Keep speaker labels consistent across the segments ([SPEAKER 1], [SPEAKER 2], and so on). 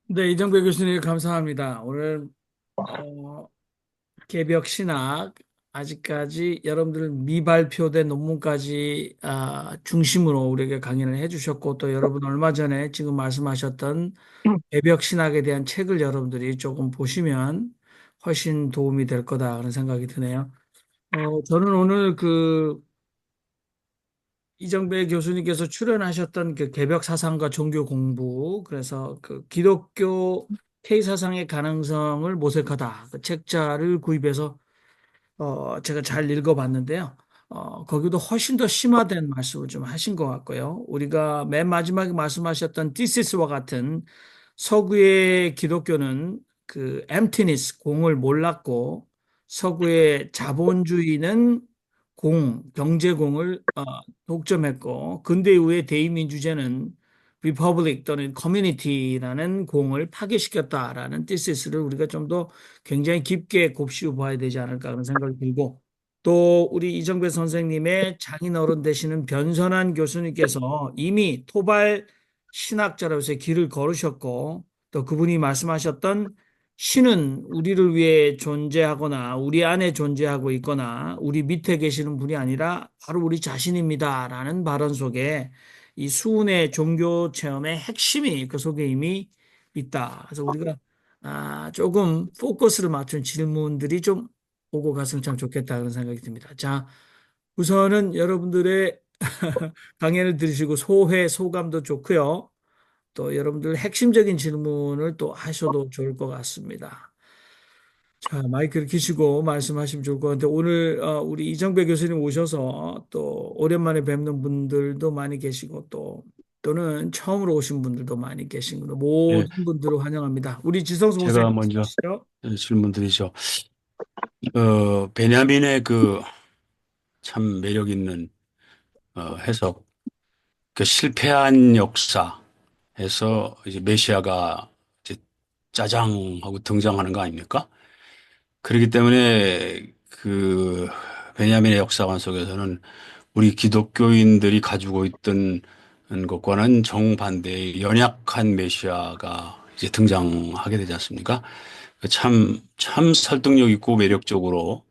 [SPEAKER 1] 네, 이정배 교수님 감사합니다. 오늘 어, 개벽 신학 아직까지 여러분들 미발표된 논문까지 중심으로 우리에게 강연을 해주셨고 또 여러분 얼마 전에 지금 말씀하셨던 개벽 신학에 대한 책을 여러분들이 조금 보시면 훨씬 도움이 될 거다 그런 생각이 드네요. 저는 오늘 이정배 교수님께서 출연하셨던 그 개벽 사상과 종교 공부, 그래서 그 기독교 K 사상의 가능성을 모색하다. 그 책자를 구입해서 제가 잘 읽어봤는데요. 거기도 훨씬 더 심화된 말씀을 좀 하신 것 같고요. 우리가 맨 마지막에 말씀하셨던 티시스와 같은 서구의 기독교는 그 emptiness, 공을 몰랐고 서구의 자본주의는 경제공을 독점했고 근대 이후의 대의민주제는 리퍼블릭 또는 커뮤니티라는 공을 파괴시켰다라는 티시스를 우리가 좀 더 굉장히 깊게 곱씹어 봐야 되지 않을까 그런 생각이 들고 또 우리 이정배 선생님의 장인어른 되시는 변선한 교수님께서 이미 토발 신학자로서의 길을 걸으셨고 또 그분이 말씀하셨던 신은 우리를 위해 존재하거나 우리 안에 존재하고 있거나 우리 밑에 계시는 분이 아니라 바로 우리 자신입니다라는 발언 속에 이 수훈의 종교 체험의 핵심이 그 속에 이미 있다. 그래서 우리가 조금 포커스를 맞춘 질문들이 좀 오고 갔으면 참 좋겠다 그런 생각이 듭니다. 자, 우선은 여러분들의 강연을 들으시고 소회, 소감도 좋고요. 또 여러분들 핵심적인 질문을 또 하셔도 좋을 것 같습니다. 자, 마이크를 켜시고 말씀하시면 좋을 것 같은데 오늘 우리 이정배 교수님 오셔서 또 오랜만에 뵙는 분들도 많이 계시고 또는 처음으로 오신 분들도 많이 계신 거
[SPEAKER 2] 예,
[SPEAKER 1] 모든 분들을 환영합니다. 우리 지성수 목사님
[SPEAKER 2] 제가 먼저
[SPEAKER 1] 말씀하시죠.
[SPEAKER 2] 질문드리죠. 베냐민의 그 참 매력 있는 해석, 그 실패한 역사에서 이제 메시아가 이제 짜장하고 등장하는 거 아닙니까? 그렇기 때문에 그 베냐민의 역사관 속에서는 우리 기독교인들이 가지고 있던 것과는 정반대의 연약한 메시아가 이제 등장하게 되지 않습니까? 참 설득력 있고 매력적으로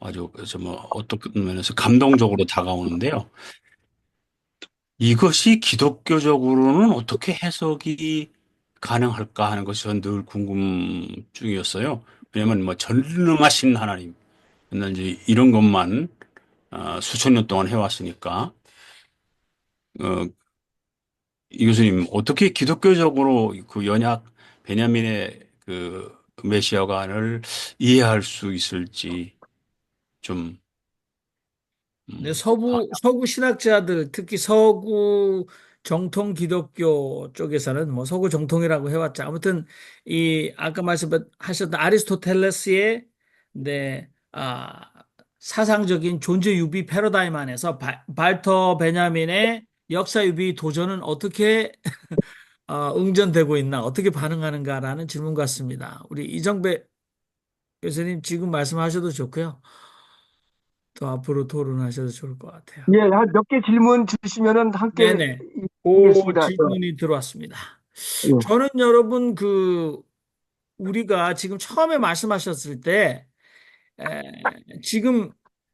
[SPEAKER 2] 아주 뭐 어떤 면에서 감동적으로 다가오는데요. 이것이 기독교적으로는 어떻게 해석이 가능할까 하는 것이 전 늘 궁금증이었어요. 왜냐하면 뭐 전능하신 하나님, 맨날 이제 이런 것만 수천 년 동안 해왔으니까 어, 이 교수님 어떻게 기독교적으로 그 연약 베냐민의 그 메시아관을 이해할 수 있을지 좀
[SPEAKER 1] 네,
[SPEAKER 2] 아,
[SPEAKER 1] 서구 신학자들, 특히 서구 정통 기독교 쪽에서는 뭐 서구 정통이라고 해왔죠. 아무튼 이 아까 말씀하셨던 아리스토텔레스의 네, 사상적인 존재 유비 패러다임 안에서 발터 베냐민의 역사 유비 도전은 어떻게 응전되고 있나, 어떻게 반응하는가라는 질문 같습니다. 우리 이정배 교수님 지금 말씀하셔도 좋고요. 또 앞으로 토론하셔도 좋을 것 같아요.
[SPEAKER 3] 예, 한 몇 개 질문 주시면은 함께
[SPEAKER 1] 네네. 그
[SPEAKER 3] 하겠습니다.
[SPEAKER 1] 질문이 들어왔습니다.
[SPEAKER 3] 예.
[SPEAKER 1] 저는 여러분 우리가 지금 처음에 말씀하셨을 때 지금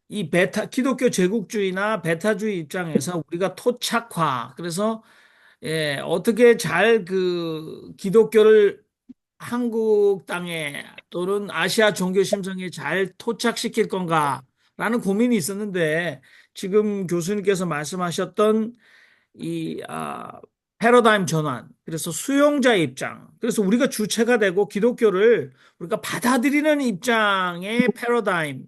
[SPEAKER 1] 이 기독교 제국주의나 베타주의 입장에서 우리가 토착화 그래서 어떻게 잘 그 기독교를 한국 땅에 또는 아시아 종교 심성에 잘 토착시킬 건가라는 고민이 있었는데 지금 교수님께서 말씀하셨던 이 패러다임 전환. 그래서 수용자의 입장. 그래서 우리가 주체가 되고 기독교를 우리가 받아들이는 입장의 패러다임.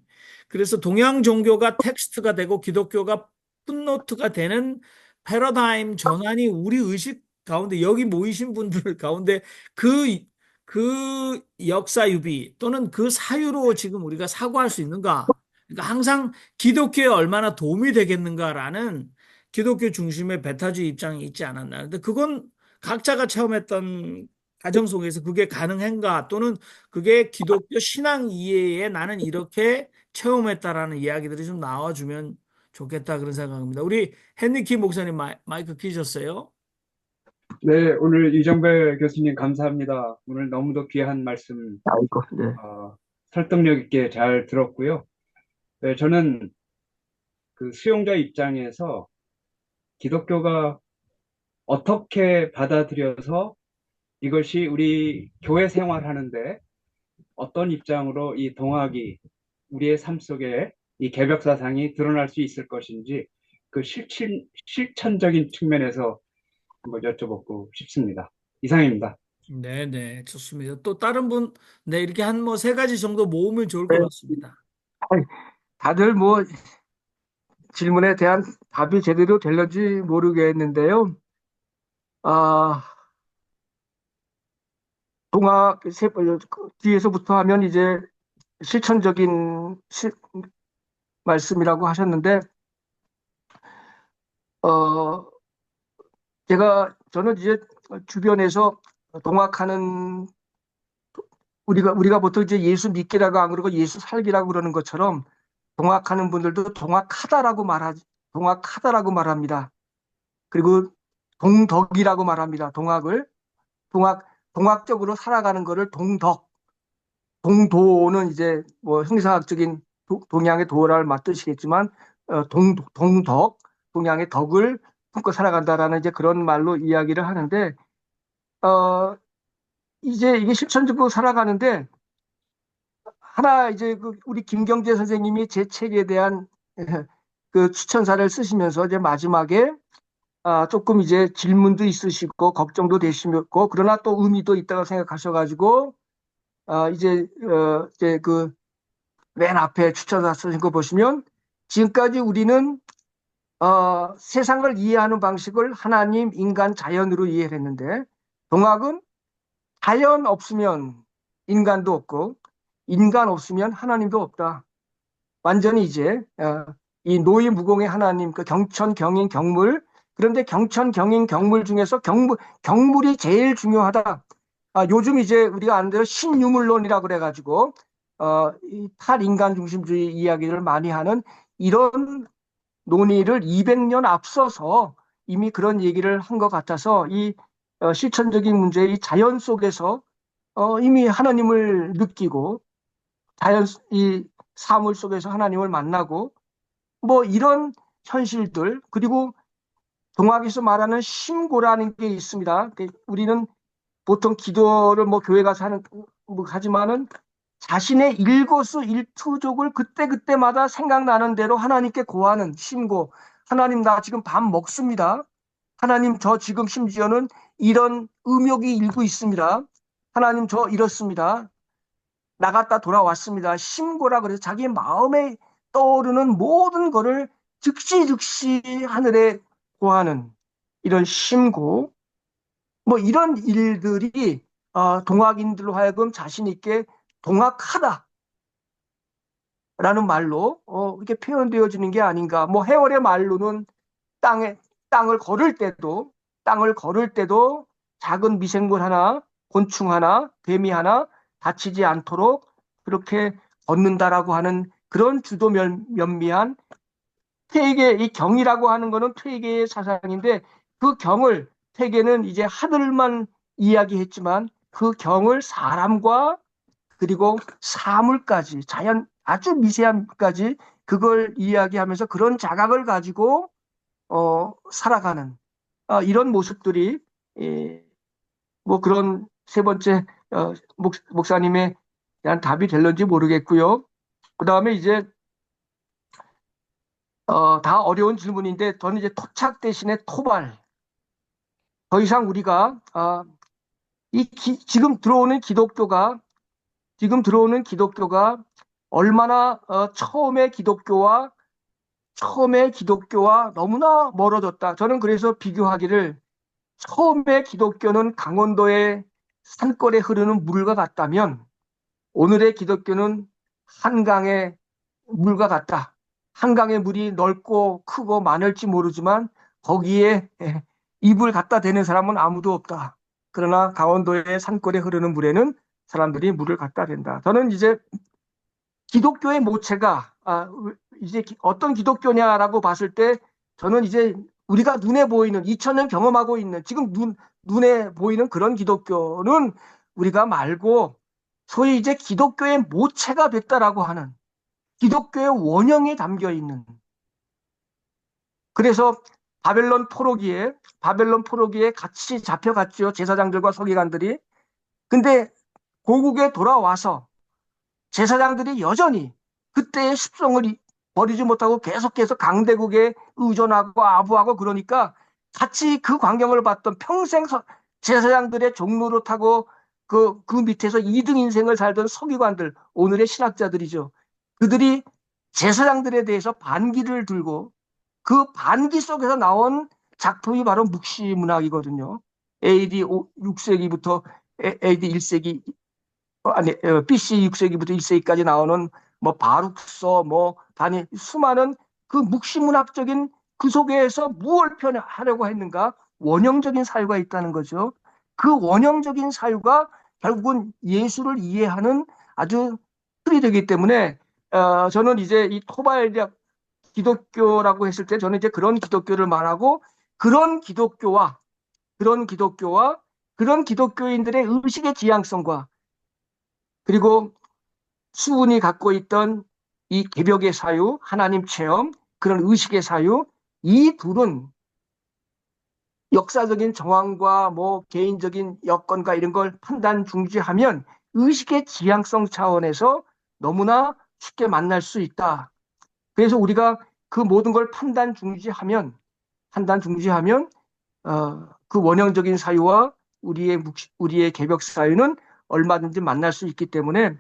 [SPEAKER 1] 그래서 동양 종교가 텍스트가 되고 기독교가 풋노트가 되는 패러다임 전환이 우리 의식 가운데 여기 모이신 분들 가운데 그, 그 역사 유비 또는 그 사유로 지금 우리가 사고할 수 있는가? 그러니까 항상 기독교에 얼마나 도움이 되겠는가라는 기독교 중심의 배타주의 입장이 있지 않았나. 근데 그건 각자가 체험했던 가정 속에서 그게 가능한가 또는 그게 기독교 신앙 이해에 나는 이렇게 체험했다라는 이야기들이 좀 나와주면 좋겠다 그런 생각입니다. 우리 헨리키 목사님 마이크 키셨어요?
[SPEAKER 4] 네, 오늘 이정배 교수님 감사합니다. 오늘 너무도 귀한 말씀,
[SPEAKER 3] 아이고, 네.
[SPEAKER 4] 설득력 있게 잘 들었고요. 네, 저는 그 수용자 입장에서 기독교가 어떻게 받아들여서 이것이 우리 교회 생활하는데 어떤 입장으로 이 동학이 우리의 삶 속에 이 개벽 사상이 드러날 수 있을 것인지 그 실천적인 측면에서 한번 여쭤보고 싶습니다. 이상입니다.
[SPEAKER 1] 네네, 좋습니다. 또 다른 분, 네, 이렇게 한 뭐 세 가지 정도 모으면 좋을 것
[SPEAKER 3] 네.
[SPEAKER 1] 같습니다.
[SPEAKER 3] 다들 뭐 질문에 대한 답이 제대로 될는지 모르겠는데요. 아, 뒤에서부터 하면 이제 실천적인 말씀이라고 하셨는데, 어, 저는 이제 주변에서 동학하는, 우리가 보통 이제 예수 믿기라고 안 그러고 예수 살기라고 그러는 것처럼 동학하는 분들도 동학하다라고 말합니다. 그리고 동덕이라고 말합니다. 동학, 동학적으로 살아가는 거를 동덕, 동도는 이제 뭐 형사학적인 동양의 도를 맞으시겠지만, 동덕, 동양의 덕을 품고 살아간다라는 이제 그런 말로 이야기를 하는데, 어, 이제 이게 실천적으로 살아가는데, 하나 이제 우리 김경재 선생님이 제 책에 대한 그 추천사를 쓰시면서 이제 마지막에 조금 이제 질문도 있으시고 걱정도 되시고 그러나 또 의미도 있다고 생각하셔가지고 이제 그 맨 앞에 추천사 쓰신 거 보시면 지금까지 우리는 세상을 이해하는 방식을 하나님, 인간, 자연으로 이해를 했는데 동학은 자연 없으면 인간도 없고 인간 없으면 하나님도 없다. 완전히 이제 이 노이무공의 하나님, 그 경천, 경인, 경물. 그런데 경천, 경인, 경물 중에서 경물이 제일 중요하다. 요즘 이제 우리가 아는 대로 신유물론이라고 그래가지고 이 탈인간 중심주의 이야기를 많이 하는 이런 논의를 200년 앞서서 이미 그런 얘기를 한 것 같아서 이 실천적인 문제, 이 자연 속에서 이미 하나님을 느끼고 이 사물 속에서 하나님을 만나고 뭐 이런 현실들 그리고 동학에서 말하는 심고라는 게 있습니다. 우리는 보통 기도를 뭐 교회 가서 뭐 하지만은 자신의 일거수일투족을 그때그때마다 생각나는 대로 하나님께 고하는 심고. 하나님 나 지금 밥 먹습니다. 하나님 저 지금 심지어는 이런 음욕이 일고 있습니다. 하나님 저 이렇습니다. 나갔다 돌아왔습니다. 심고라 그래서 자기 마음에 떠오르는 모든 것을 즉시 하늘에 고하는 이런 심고 뭐 이런 일들이 동학인들로 하여금 자신 있게 동학하다라는 말로 이렇게 표현되어지는 게 아닌가. 뭐 해월의 말로는 땅에 땅을 걸을 때도 작은 미생물 하나, 곤충 하나, 개미 하나 다치지 않도록 그렇게 걷는다라고 하는 그런 주도 면미한 퇴계, 이 경이라고 하는 거는 퇴계의 사상인데 그 경을 퇴계는 이제 하늘만 이야기했지만 그 경을 사람과 그리고 사물까지 자연 아주 미세함까지 그걸 이야기하면서 그런 자각을 가지고 살아가는 이런 모습들이 뭐 그런 세 번째 목사님에 대한 답이 될는지 모르겠고요. 그 다음에 이제 다 어려운 질문인데 저는 이제 토착 대신에 토발. 더 이상 우리가 지금 들어오는 기독교가 얼마나 처음의 기독교와 너무나 멀어졌다. 저는 그래서 비교하기를 처음에 기독교는 강원도의 산골에 흐르는 물과 같다면 오늘의 기독교는 한강의 물과 같다. 한강의 물이 넓고 크고 많을지 모르지만 거기에 입을 갖다 대는 사람은 아무도 없다. 그러나 강원도의 산골에 흐르는 물에는 사람들이 물을 갖다 댄다. 저는 이제 기독교의 모체가 이제 어떤 기독교냐라고 봤을 때 저는 이제 우리가 눈에 보이는 2000년 경험하고 있는 지금 눈에 보이는 그런 기독교는 우리가 말고 소위 이제 기독교의 모체가 됐다라고 하는 기독교의 원형이 담겨 있는 그래서 바벨론 포로기에 같이 잡혀갔죠. 제사장들과 서기관들이. 근데 고국에 돌아와서 제사장들이 여전히 그때의 습성을 버리지 못하고 계속해서 강대국에 의존하고 아부하고 그러니까 같이 그 광경을 봤던 평생 제사장들의 종로를 타고 그 밑에서 2등 인생을 살던 서기관들, 오늘의 신학자들이죠. 그들이 제사장들에 대해서 반기를 들고 그 반기 속에서 나온 작품이 바로 묵시문학이거든요. AD 6세기부터 AD 1세기 BC 6세기부터 1세기까지 나오는 뭐 바룩서 뭐 다니 수많은 그 묵시문학적인 그 속에서 무엇을 표현하려고 했는가 원형적인 사유가 있다는 거죠. 그 원형적인 사유가 결국은 예수를 이해하는 아주 틀이 되기 때문에 저는 이제 이 토발력 기독교라고 했을 때 저는 이제 그런 기독교를 말하고 그런 기독교와 그런 기독교와 그런 기독교인들의 의식의 지향성과 그리고 수훈이 갖고 있던 이 개벽의 사유, 하나님 체험, 그런 의식의 사유, 이 둘은 역사적인 정황과 뭐 개인적인 여건과 이런 걸 판단 중지하면 의식의 지향성 차원에서 너무나 쉽게 만날 수 있다. 그래서 우리가 그 모든 걸 판단 중지하면 그 원형적인 사유와 우리의 개벽 사유는 얼마든지 만날 수 있기 때문에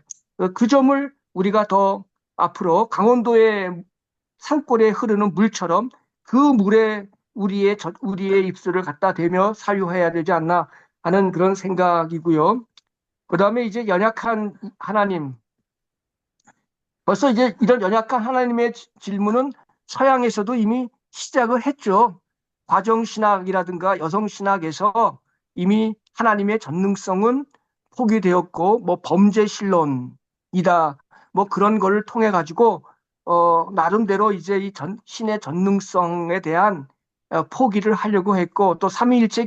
[SPEAKER 3] 그 점을 우리가 더 앞으로 강원도의 산골에 흐르는 물처럼 그 물에 우리의 입술을 갖다 대며 사유해야 되지 않나 하는 그런 생각이고요. 그 다음에 이제 연약한 하나님. 벌써 이제 이런 연약한 하나님의 질문은 서양에서도 이미 시작을 했죠. 과정신학이라든가 여성신학에서 이미 하나님의 전능성은 포기되었고, 뭐 범죄신론이다. 뭐 그런 거를 통해 가지고, 나름대로 이제 신의 전능성에 대한 포기를 하려고 했고, 또 삼위일체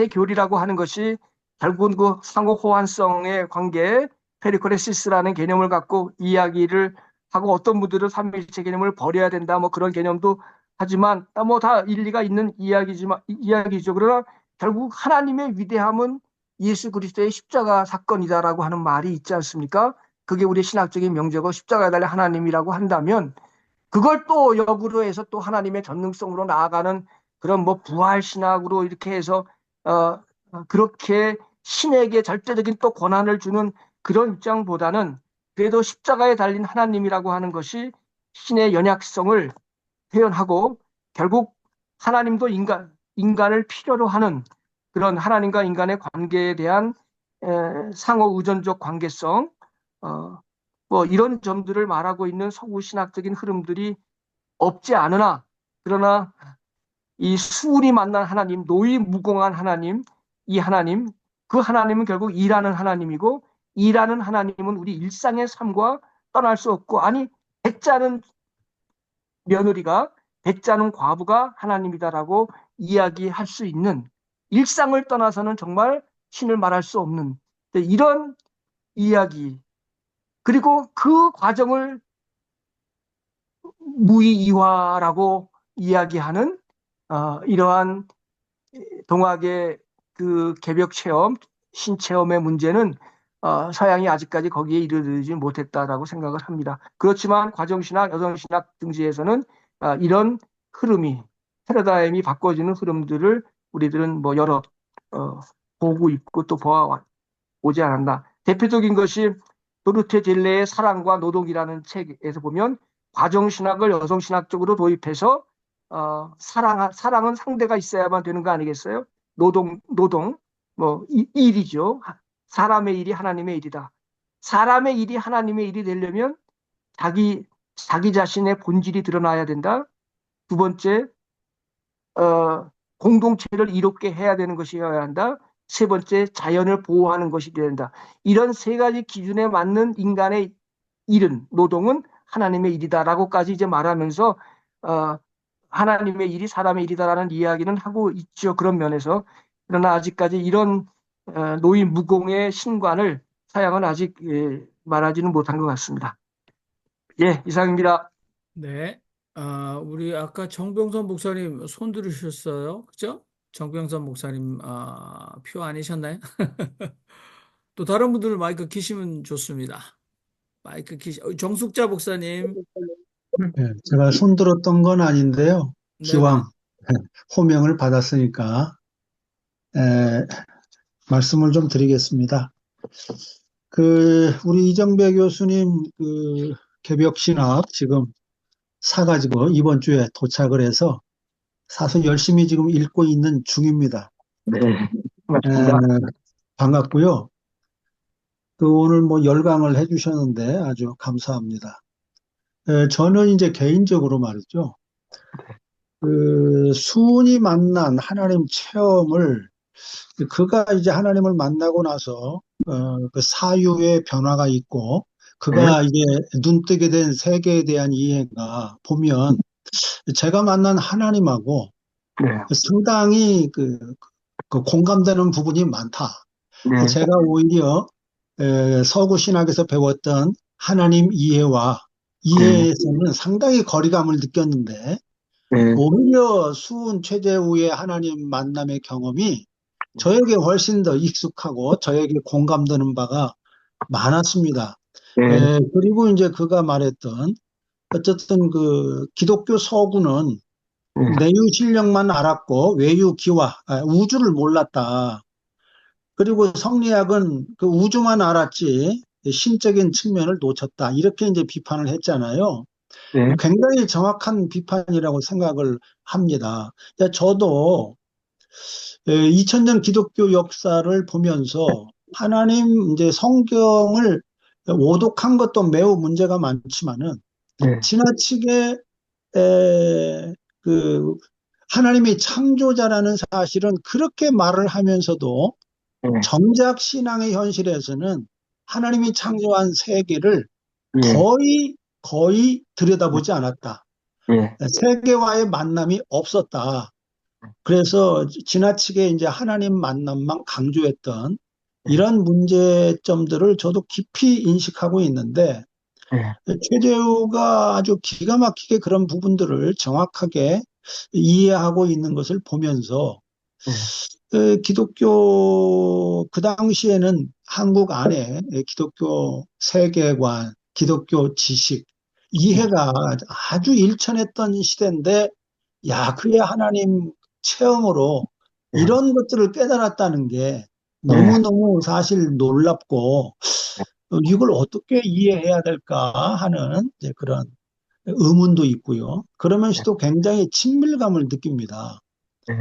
[SPEAKER 3] 교리라고 하는 것이 결국은 그 상호 호환성의 관계, 페리코레시스라는 개념을 갖고 이야기를 하고 어떤 분들은 삼위일체 개념을 버려야 된다 뭐 그런 개념도 하지만 뭐 다 일리가 있는 이야기죠. 그러나 결국 하나님의 위대함은 예수 그리스도의 십자가 사건이다라고 하는 말이 있지 않습니까? 그게 우리 신학적인 명제고 십자가에 달린 하나님이라고 한다면 그걸 또 역으로 해서 또 하나님의 전능성으로 나아가는 그런 뭐 부활 신학으로 이렇게 해서 그렇게 신에게 절대적인 또 권한을 주는 그런 입장보다는 그래도 십자가에 달린 하나님이라고 하는 것이 신의 연약성을 표현하고 결국 하나님도 인간을 필요로 하는 그런 하나님과 인간의 관계에 대한 상호 의존적 관계성 뭐 이런 점들을 말하고 있는 서구 신학적인 흐름들이 없지 않으나 그러나 이 수울이 만난 하나님, 노이 무공한 하나님, 이 하나님, 그 하나님은 결국 일하는 하나님이고 일하는 하나님은 우리 일상의 삶과 떠날 수 없고 아니 백자는 며느리가 백자는 과부가 하나님이다라고 이야기할 수 있는 일상을 떠나서는 정말 신을 말할 수 없는 이런 이야기 그리고 그 과정을 무의이화라고 이야기하는 이러한 동학의 그 개벽 체험, 신체험의 문제는 서양이 아직까지 거기에 이르지 못했다라고 생각을 합니다. 그렇지만 과정신학, 여성신학 등지에서는 이런 흐름이 패러다임이 바꿔지는 흐름들을 우리들은 뭐 여러 보고 있고 또 보아오지 않았나. 대표적인 것이 도르테 딜레의 사랑과 노동이라는 책에서 보면 과정신학을 여성신학적으로 도입해서 사랑은 상대가 있어야만 되는 거 아니겠어요? 노동, 뭐 일이죠. 사람의 일이 하나님의 일이다. 사람의 일이 하나님의 일이 되려면 자기 자신의 본질이 드러나야 된다. 두 번째, 공동체를 이롭게 해야 되는 것이어야 한다. 세 번째, 자연을 보호하는 것이 되어야 된다. 이런 세 가지 기준에 맞는 인간의 일은, 노동은 하나님의 일이다라고까지 이제 말하면서 하나님의 일이 사람의 일이다라는 이야기는 하고 있죠. 그런 면에서. 그러나 아직까지 이런 노인 무공의 신관을 사양은 아직 말하지는 못한 것 같습니다. 예, 이상입니다.
[SPEAKER 1] 네. 우리 아까 정병선 목사님 손 들으셨어요? 그죠? 정병선 목사님, 표 아니셨나요? 또 다른 분들 마이크 키시면 좋습니다. 정숙자 목사님.
[SPEAKER 5] 예, 제가 손들었던 건 아닌데요.
[SPEAKER 1] 네네.
[SPEAKER 5] 기왕 호명을 받았으니까 에, 말씀을 좀 드리겠습니다. 우리 이정배 교수님 개벽 신학 지금 사가지고 이번 주에 도착을 해서 사서 열심히 지금 읽고 있는 중입니다.
[SPEAKER 3] 네,
[SPEAKER 5] 에,
[SPEAKER 3] 맞습니다.
[SPEAKER 5] 반갑고요. 오늘 뭐 열강을 해주셨는데 아주 감사합니다. 저는 이제 개인적으로 말이죠. 수은이 만난 하나님 체험을 그가 이제 하나님을 만나고 나서 그 사유의 변화가 있고
[SPEAKER 3] 네,
[SPEAKER 5] 그가 이제 눈뜨게 된 세계에 대한 이해가 보면 제가 만난 하나님하고
[SPEAKER 3] 네,
[SPEAKER 5] 상당히 그 공감되는 부분이 많다.
[SPEAKER 3] 네,
[SPEAKER 5] 제가 오히려 서구 신학에서 배웠던 하나님
[SPEAKER 3] 네,
[SPEAKER 5] 이해에서는 상당히 거리감을 느꼈는데
[SPEAKER 3] 네,
[SPEAKER 5] 오히려 수은 최재우의 하나님 만남의 경험이 저에게 훨씬 더 익숙하고 저에게 공감되는 바가 많았습니다.
[SPEAKER 3] 네,
[SPEAKER 5] 그리고 이제 그가 말했던 어쨌든 그 기독교 서구는
[SPEAKER 3] 네,
[SPEAKER 5] 내유 신령만 알았고 외유 기와 우주를 몰랐다. 그리고 성리학은 그 우주만 알았지 신적인 측면을 놓쳤다. 이렇게 이제 비판을 했잖아요.
[SPEAKER 3] 네,
[SPEAKER 5] 굉장히 정확한 비판이라고 생각을 합니다. 저도 2000년 기독교 역사를 보면서 하나님 이제 성경을 오독한 것도 매우 문제가 많지만은
[SPEAKER 3] 네,
[SPEAKER 5] 지나치게 에, 그 하나님이 창조자라는 사실은 그렇게 말을 하면서도
[SPEAKER 3] 네,
[SPEAKER 5] 정작 신앙의 현실에서는 하나님이 창조한 세계를
[SPEAKER 3] 네,
[SPEAKER 5] 거의 들여다보지 않았다.
[SPEAKER 3] 네,
[SPEAKER 5] 세계와의 만남이 없었다. 그래서 지나치게 이제 하나님 만남만 강조했던
[SPEAKER 3] 네,
[SPEAKER 5] 이런 문제점들을 저도 깊이 인식하고 있는데
[SPEAKER 3] 네,
[SPEAKER 5] 최재우가 아주 기가 막히게 그런 부분들을 정확하게 이해하고 있는 것을 보면서
[SPEAKER 3] 네,
[SPEAKER 5] 기독교 그 당시에는 한국 안에 기독교 세계관, 기독교 지식 이해가 아주 일천했던 시대인데 야, 그의 하나님 체험으로
[SPEAKER 3] 네,
[SPEAKER 5] 이런 것들을 깨달았다는 게
[SPEAKER 3] 네,
[SPEAKER 5] 너무너무 사실 놀랍고 이걸 어떻게 이해해야 될까 하는 이제 그런 의문도 있고요. 그러면서도 굉장히 친밀감을 느낍니다.
[SPEAKER 3] 네.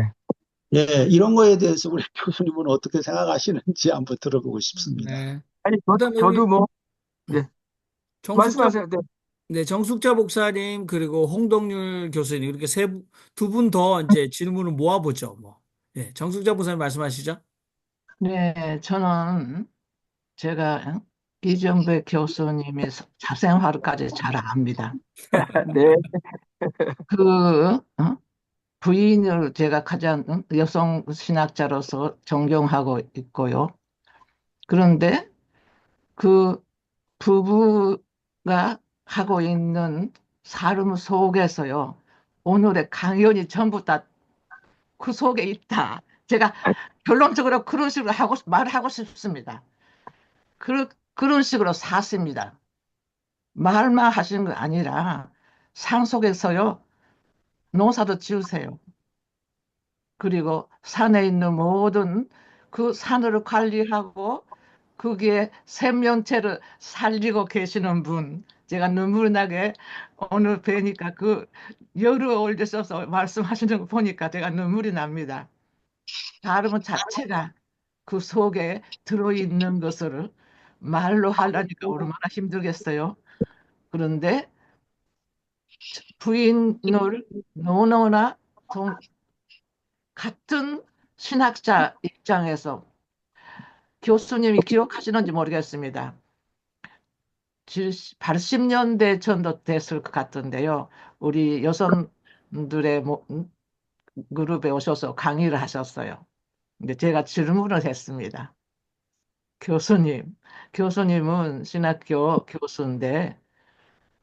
[SPEAKER 5] 예, 이런 거에 대해서 우리 교수님은 어떻게 생각하시는지 한번 들어보고 싶습니다.
[SPEAKER 1] 네.
[SPEAKER 3] 아니,
[SPEAKER 1] 그다음에
[SPEAKER 3] 저도
[SPEAKER 1] 우리
[SPEAKER 3] 뭐, 네,
[SPEAKER 1] 정숙자
[SPEAKER 3] 말씀하세요. 네,
[SPEAKER 1] 네, 정숙자 목사님 그리고 홍덕률 교수님 이렇게 두 분 더 이제 질문을 모아보죠. 뭐. 네, 정숙자 목사님 말씀하시죠.
[SPEAKER 6] 네, 저는 제가 이정배 교수님의 사생활까지 잘 압니다.
[SPEAKER 3] 네,
[SPEAKER 6] 부인을 제가 가장 여성 신학자로서 존경하고 있고요. 그런데 그 부부가 하고 있는 삶 속에서요, 오늘의 강연이 전부 다 그 속에 있다. 제가 결론적으로 그런 식으로 말하고 싶습니다. 그런 식으로 샀습니다. 말만 하시는 거 아니라 산속에서요, 농사도 지으세요. 그리고 산에 있는 모든 그 산을 관리하고 거기에 생명체를 살리고 계시는 분. 제가 눈물 나게 오늘 뵈니까 열을 올리셔서 말씀하시는 거 보니까 제가 눈물이 납니다. 다른 자체가 그 속에 들어있는 것을 말로 하려니까 얼마나 힘들겠어요. 그런데 부인을 너무나 같은 신학자 입장에서 교수님이 기억하시는지 모르겠습니다. 80년대 정도 됐을 것 같은데요. 우리 여성 교수님들의 그룹에 오셔서 강의를 하셨어요. 근데 제가 질문을 했습니다. 교수님, 교수님은 신학교 교수인데,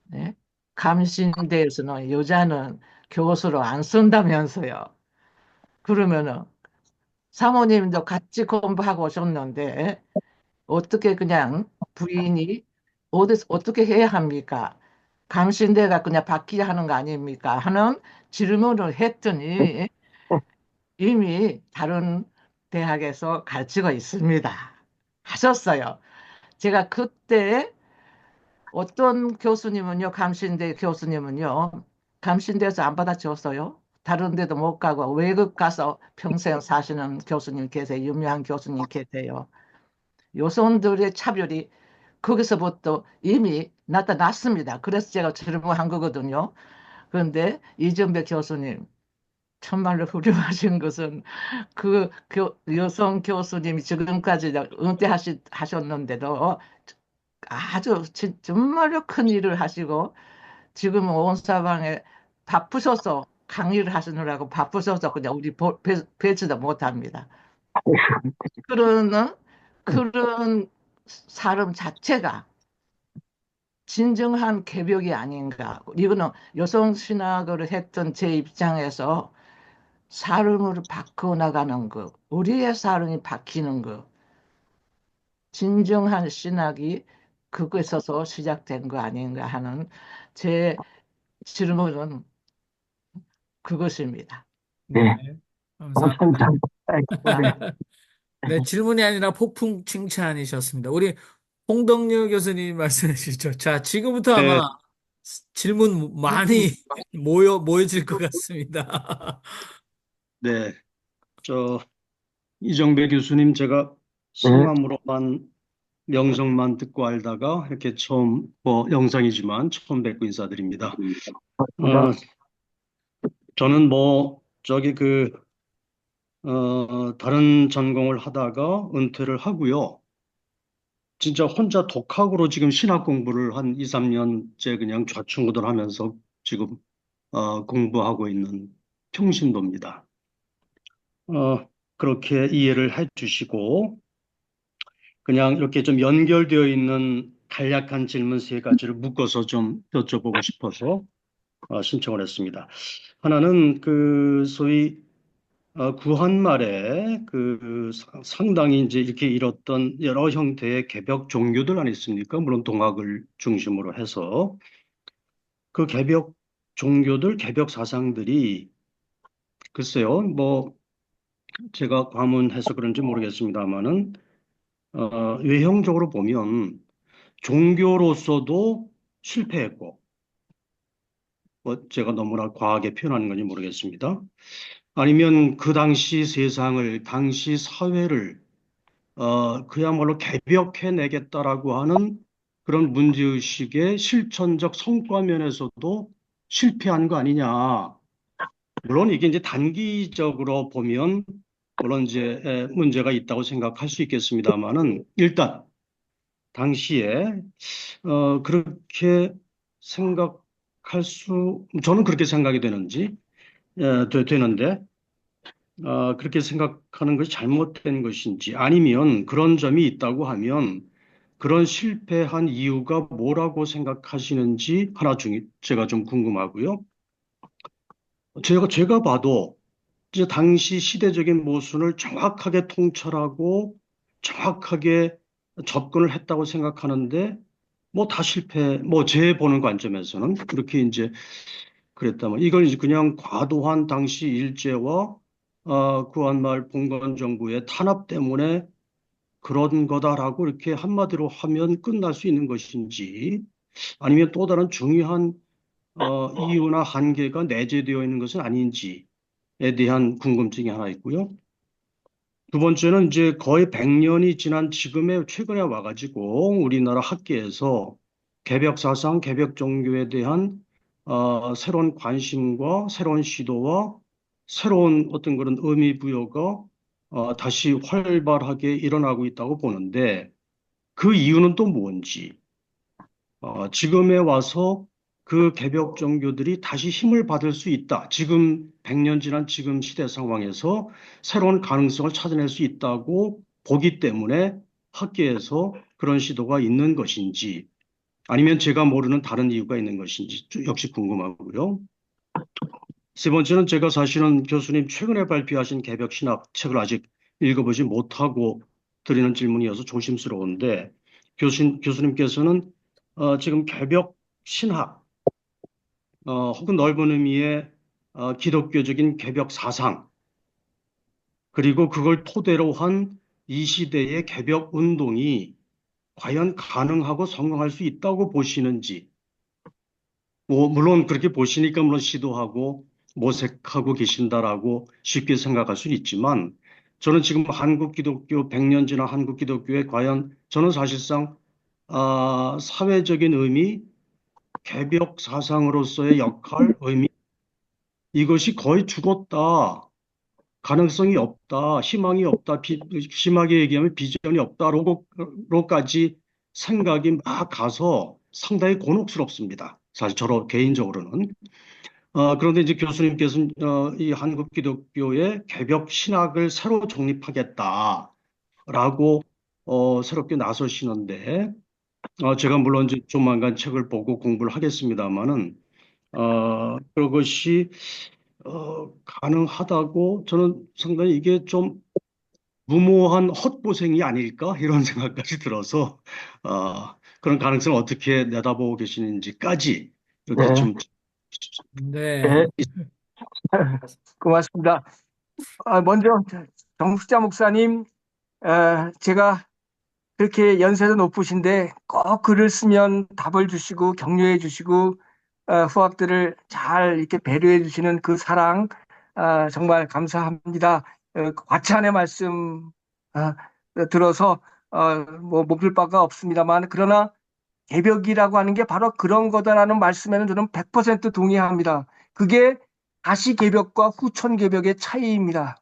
[SPEAKER 6] 네? 감신대에서는 여자는 교수로 안 쓴다면서요. 그러면은 사모님도 같이 공부하고 오셨는데, 어떻게 그냥 부인이 어떻게 해야 합니까? 감신대가 그냥 바뀌야 하는 거 아닙니까? 하는 질문을 했더니 이미 다른 대학에서 가르치고 있습니다. 하셨어요. 제가 그때 어떤 교수님은요, 감신대 교수님은요, 감신대에서 안 받아줬어요. 다른 데도 못 가고 외국 가서 평생 사시는 교수님 계세요. 유명한 교수님 계세요. 여성들의 차별이 거기서부터 이미 나타났습니다. 그래서 제가 질문한 거거든요. 그런데 이정배 교수님, 정말로 훌륭하신 것은 그 여성 교수님이 지금까지 은퇴하셨는데도 아주 정말로 큰 일을 하시고 지금은 온 사방에 바쁘셔서 강의를 하시느라고 바쁘셔서 그냥 우리 뵈지도 못합니다. 그런 사람 자체가 진정한 개벽이 아닌가. 이거는 여성 신학을 했던 제 입장에서 삶을 바꿔나가는 거, 우리의 삶이 바뀌는 거, 진정한 신학이 그것에서 시작된 거 아닌가 하는 제 질문은 그것입니다.
[SPEAKER 1] 네,
[SPEAKER 3] 네.
[SPEAKER 1] 감사합니다.
[SPEAKER 3] 네.
[SPEAKER 1] 네, 질문이 아니라 폭풍 칭찬이셨습니다. 우리 홍덕여 교수님 말씀해 주시죠. 자, 지금부터
[SPEAKER 5] 네,
[SPEAKER 1] 아마 질문 많이 모여질 것 같습니다.
[SPEAKER 5] 네. 저 이정배 교수님 제가
[SPEAKER 3] 네.
[SPEAKER 5] 성함으로만 명성만 듣고 알다가 이렇게 처음 뭐 영상이지만 처음 뵙고 인사드립니다. 어, 저는 뭐 저기 다른 전공을 하다가 은퇴를 하고요. 진짜 혼자 독학으로 지금 신학 공부를 한 2, 3년째 그냥 좌충우돌하면서 지금 공부하고 있는 평신도입니다. 그렇게 이해를 해 주시고 그냥 이렇게 좀 연결되어 있는 간략한 질문 세 가지를 묶어서 좀 여쭤보고 싶어서 신청을 했습니다. 하나는 그 소위 구한말에 상당히 이제 이렇게 이뤘던 여러 형태의 개벽 종교들 아니겠습니까? 물론 동학을 중심으로 해서 그 개벽 종교들, 개벽 사상들이 글쎄요, 뭐 제가 과문해서 그런지 모르겠습니다만은 외형적으로 보면 종교로서도 실패했고, 뭐 제가 너무나 과하게 표현하는 건지 모르겠습니다. 아니면 그 당시 세상을, 당시 사회를 그야말로 개벽해내겠다라고 하는 그런 문제의식의 실천적 성과 면에서도 실패한 거 아니냐. 물론 이게 이제 단기적으로 보면 물론 이제 문제가 있다고 생각할 수 있겠습니다만은 일단 당시에 그렇게 생각할 저는 그렇게 생각이 되는데 그렇게 생각하는 것이 잘못된 것인지 아니면 그런 점이 있다고 하면 그런 실패한 이유가 뭐라고 생각하시는지 제가 좀 궁금하고요. 제가 봐도 이제 당시 시대적인 모순을 정확하게 통찰하고 정확하게 접근을 했다고 생각하는데 뭐 다 실패, 뭐 제 보는 관점에서는 그렇게 이제 그랬다면 이걸 이제 그냥 과도한 당시 일제와 구한말 봉건 정부의 탄압 때문에 그런 거다라고 이렇게 한마디로 하면 끝날 수 있는 것인지 아니면 또 다른 중요한 이유나 한계가 내재되어 있는 것은 아닌지에 대한 궁금증이 하나 있고요. 두 번째는 이제 거의 100년이 지난 최근에 와가지고 우리나라 학계에서 개벽 사상, 개벽 종교에 대한 새로운 관심과 새로운 시도와 새로운 어떤 그런 의미 부여가 다시 활발하게 일어나고 있다고 보는데 그 이유는 또 뭔지 지금에 와서
[SPEAKER 7] 그 개벽 종교들이 다시 힘을 받을 수 있다. 지금 100년 지난 지금 시대 상황에서 새로운 가능성을 찾아낼 수 있다고 보기 때문에 학계에서 그런 시도가 있는 것인지 아니면 제가 모르는 다른 이유가 있는 것인지 역시 궁금하고요. 세 번째는 제가 사실은 교수님 최근에 발표하신 개벽 신학 책을 아직 읽어보지 못하고 드리는 질문이어서 조심스러운데 교수님께서는 지금 개벽 신학 혹은 넓은 의미의 기독교적인 개벽 사상 그리고 그걸 토대로 한 이 시대의 개벽 운동이 과연 가능하고 성공할 수 있다고 보시는지 뭐 물론 그렇게 보시니까 물론 시도하고 모색하고 계신다라고 쉽게 생각할 수는 있지만 저는 지금 한국 기독교 100년 지난 한국 기독교에 과연 저는 사실상 사회적인 의미, 개벽 사상으로서의 역할, 의미 이것이 거의 죽었다. 가능성이 없다. 희망이 없다. 심하게 얘기하면 비전이 없다로까지 생각이 막 가서 상당히 곤혹스럽습니다. 사실 저로 개인적으로는. 그런데 이제 교수님께서는 이 한국 기독교의 개벽 신학을 새로 정립하겠다라고 새롭게 나서시는데 제가 물론 이제 조만간 책을 보고 공부를 하겠습니다만은 그것이 가능하다고 저는 상당히 이게 좀 무모한 헛고생이 아닐까 이런 생각까지 들어서 그런 가능성을 어떻게 내다보고 계시는지까지 이렇게
[SPEAKER 3] 네,
[SPEAKER 7] 좀
[SPEAKER 1] 네.
[SPEAKER 3] 네, 고맙습니다. 먼저 정숙자 목사님, 제가 그렇게 연세도 높으신데 꼭 글을 쓰면 답을 주시고 격려해 주시고 후학들을 잘 이렇게 배려해 주시는 그 사랑 정말 감사합니다. 과찬의 말씀 들어서 뭐 몸둘 바가 없습니다만 그러나 개벽이라고 하는 게 바로 그런 거다라는 말씀에는 저는 100% 동의합니다. 그게 다시 개벽과 후천 개벽의 차이입니다.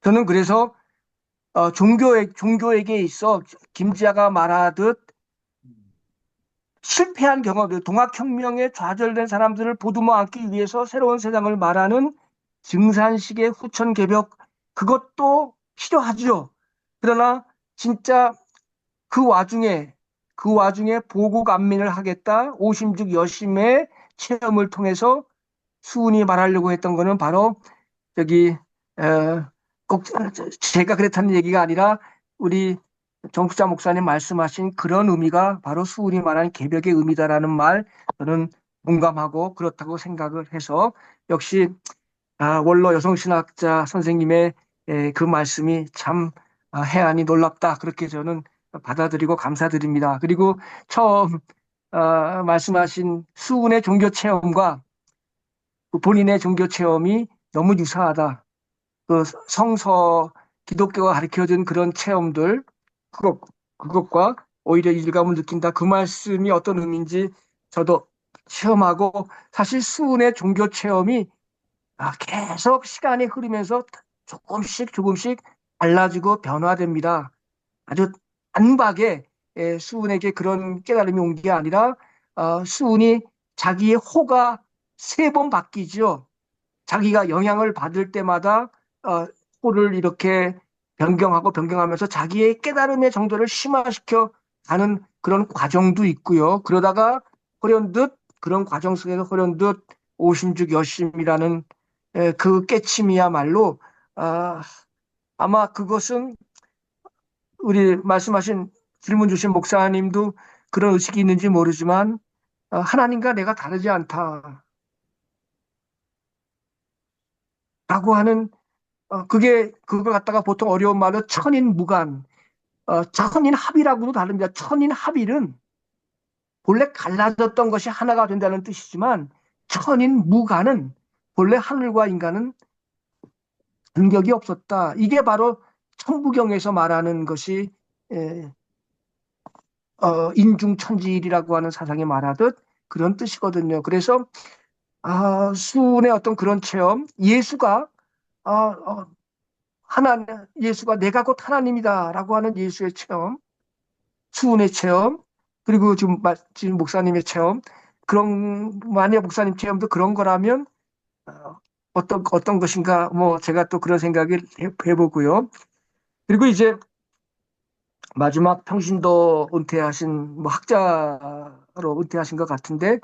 [SPEAKER 3] 저는 그래서 종교에게 있어 김지아가 말하듯 실패한 경험들, 동학혁명에 좌절된 사람들을 보듬어 안기 위해서 새로운 세상을 말하는 증산식의 후천 개벽 그것도 필요하죠. 그러나 진짜 그 와중에 보국 안민을 하겠다 오심즉 여심의 체험을 통해서 수훈이 말하려고 했던 거는 바로 저기 꼭 제가 그랬다는 얘기가 아니라 우리 정숙자 목사님 말씀하신 그런 의미가 바로 수훈이 말한 개벽의 의미다라는 말 저는 공감하고 그렇다고 생각을 해서 역시 원로 여성신학자 선생님의 그 말씀이 참 해안이 놀랍다 그렇게 저는 받아들이고 감사드립니다. 그리고 처음 말씀하신 수훈의 종교 체험과 본인의 종교 체험이 너무 유사하다. 그 성서 기독교가 가르쳐준 그런 체험들 그것과 오히려 일감을 느낀다. 그 말씀이 어떤 의미인지 저도 체험하고 사실 수훈의 종교 체험이 계속 시간이 흐르면서 조금씩 달라지고 변화됩니다. 아주 단박에 수훈에게 그런 깨달음이 온 게 아니라 수훈이 자기의 호가 3번 바뀌죠. 자기가 영향을 받을 때마다 호를 이렇게 변경하면서 자기의 깨달음의 정도를 심화시켜 가는 그런 과정도 있고요. 그러다가 호련듯 그런 과정 속에서 호련듯 오심즉 여심이라는 그 깨침이야말로 아마 그것은 우리 말씀하신 질문 주신 목사님도 그런 의식이 있는지 모르지만 하나님과 내가 다르지 않다라고 하는 그걸 갖다가 보통 어려운 말로 천인무간, 천인합이라고도 다릅니다. 천인합일은 본래 갈라졌던 것이 하나가 된다는 뜻이지만 천인무간은 본래 하늘과 인간은 간격이 없었다. 이게 바로 천부경에서 말하는 것이 인중천지일이라고 하는 사상이 말하듯 그런 뜻이거든요. 그래서 수훈의 어떤 그런 체험, 예수가 예수가 내가 곧 하나님이다라고 하는 예수의 체험, 수훈의 체험, 그리고 지금 목사님의 체험, 그런 만약 목사님 체험도 그런 거라면 어떤 것인가 뭐 제가 또 그런 생각을 해보고요. 그리고 이제 마지막 평신도 은퇴하신 뭐 학자로 은퇴하신 것 같은데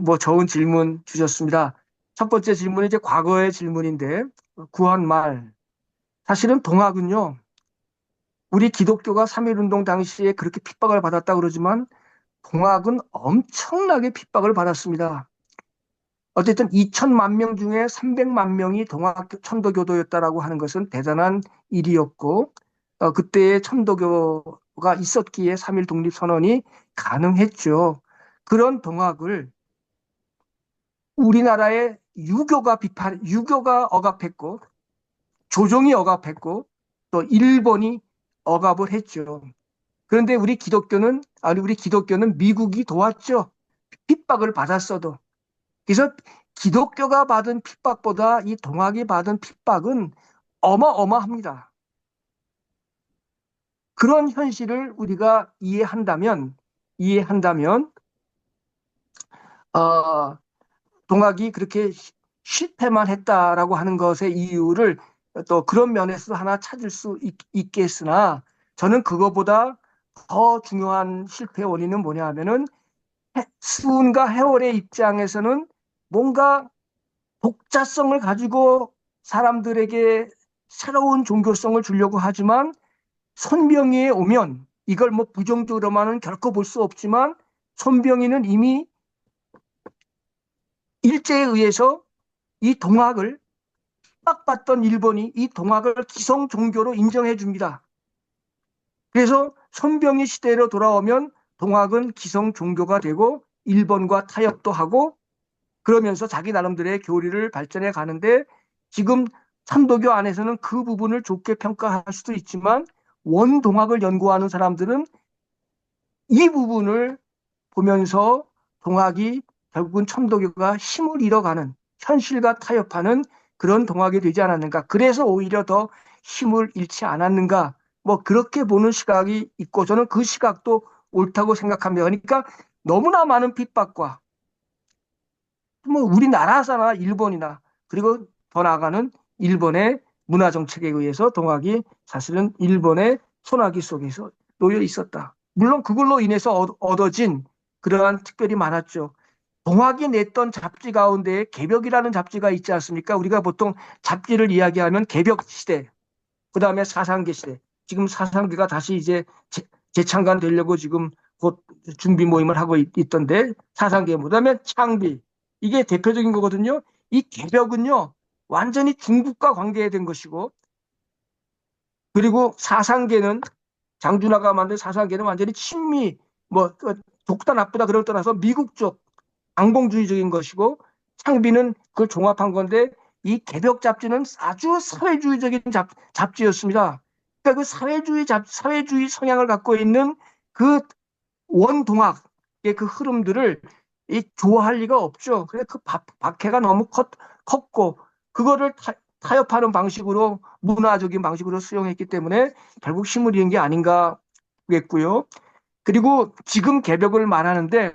[SPEAKER 3] 뭐 좋은 질문 주셨습니다. 첫 번째 질문이 이제 과거의 질문인데 구한 말 사실은 동학은요 우리 기독교가 3.1운동 당시에 그렇게 핍박을 받았다 그러지만 동학은 엄청나게 핍박을 받았습니다. 어쨌든 2천만 명 중에 300만 명이 동학 천도교도였다라고 하는 것은 대단한 일이었고 그때의 천도교가 있었기에 3.1 독립선언이 가능했죠. 그런 동학을 우리나라의 유교가 억압했고 조정이 억압했고 또 일본이 억압을 했죠. 그런데 우리 기독교는 미국이 도왔죠. 핍박을 받았어도. 그래서 기독교가 받은 핍박보다 이 동학이 받은 핍박은 어마어마합니다. 그런 현실을 우리가 이해한다면 동학이 그렇게 실패만 했다라고 하는 것의 이유를 또 그런 면에서 하나 찾을 수 있겠으나 저는 그거보다 더 중요한 실패 원인은 뭐냐 하면은 수은과 해월의 입장에서는 뭔가 독자성을 가지고 사람들에게 새로운 종교성을 주려고 하지만 손병희에 오면 이걸 뭐 부정적으로만은 결코 볼 수 없지만 손병희는 이미 일제에 의해서 이 동학을 핍박받던 일본이 이 동학을 기성 종교로 인정해 줍니다. 그래서 손병희 시대로 돌아오면 동학은 기성 종교가 되고 일본과 타협도 하고 그러면서 자기 나름대로의 교리를 발전해 가는데 지금 참도교 안에서는 그 부분을 좋게 평가할 수도 있지만 원동학을 연구하는 사람들은 이 부분을 보면서 동학이 결국은 천도교가 힘을 잃어가는 현실과 타협하는 그런 동학이 되지 않았는가. 그래서 오히려 더 힘을 잃지 않았는가. 뭐 그렇게 보는 시각이 있고 저는 그 시각도 옳다고 생각합니다. 그러니까 너무나 많은 핍박과 뭐 우리나라나 일본이나 그리고 더 나아가는 일본의 문화 정책에 의해서 동학이 사실은 일본의 소나기 속에서 놓여 있었다. 물론 그걸로 인해서 얻어진 그러한 특별히 많았죠. 동학이 냈던 잡지 가운데 개벽이라는 잡지가 있지 않습니까? 우리가 보통 잡지를 이야기하면 개벽 시대, 그 다음에 사상계 시대. 지금 사상계가 다시 이제 재창간되려고 지금 곧 준비 모임을 하고 있던데 사상계, 그 다음에 창비. 이게 대표적인 거거든요. 이 개벽은요, 완전히 중국과 관계된 것이고, 그리고 사상계는 장준하가 만든 사상계는 완전히 친미, 뭐 좋다 나쁘다 그걸 떠나서 미국 쪽 반공주의적인 것이고 창비는 그걸 종합한 건데 이 개벽 잡지는 아주 사회주의적인 잡지였습니다. 그러니까 그 사회주의 성향을 갖고 있는 그 원동학의 그 흐름들을 좋아할 리가 없죠. 그래서 그 박해가 너무 컸고 그거를 타협하는 방식으로 문화적인 방식으로 수용했기 때문에 결국 힘을 잃은 게 아닌가 보겠고요. 그리고 지금 개벽을 말하는데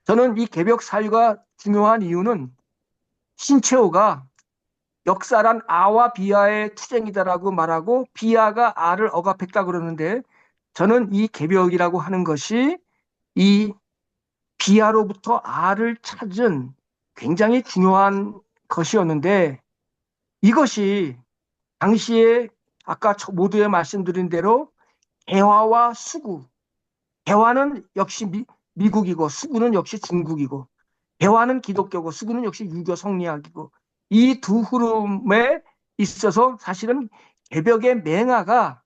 [SPEAKER 3] 저는 이 개벽 사유가 중요한 이유는 신채호가 역사란 아와 비아의 투쟁이다라고 말하고 비아가 아를 억압했다 그러는데 저는 이 개벽이라고 하는 것이 이 비아로부터 아를 찾은 굉장히 중요한 것이었는데 이것이 당시에 아까 모두에 말씀드린 대로 개화와 수구, 개화는 역시 미국이고 수구는 역시 중국이고 개화는 기독교고 수구는 역시 유교 성리학이고 이 두 흐름에 있어서 사실은 개벽의 맹아가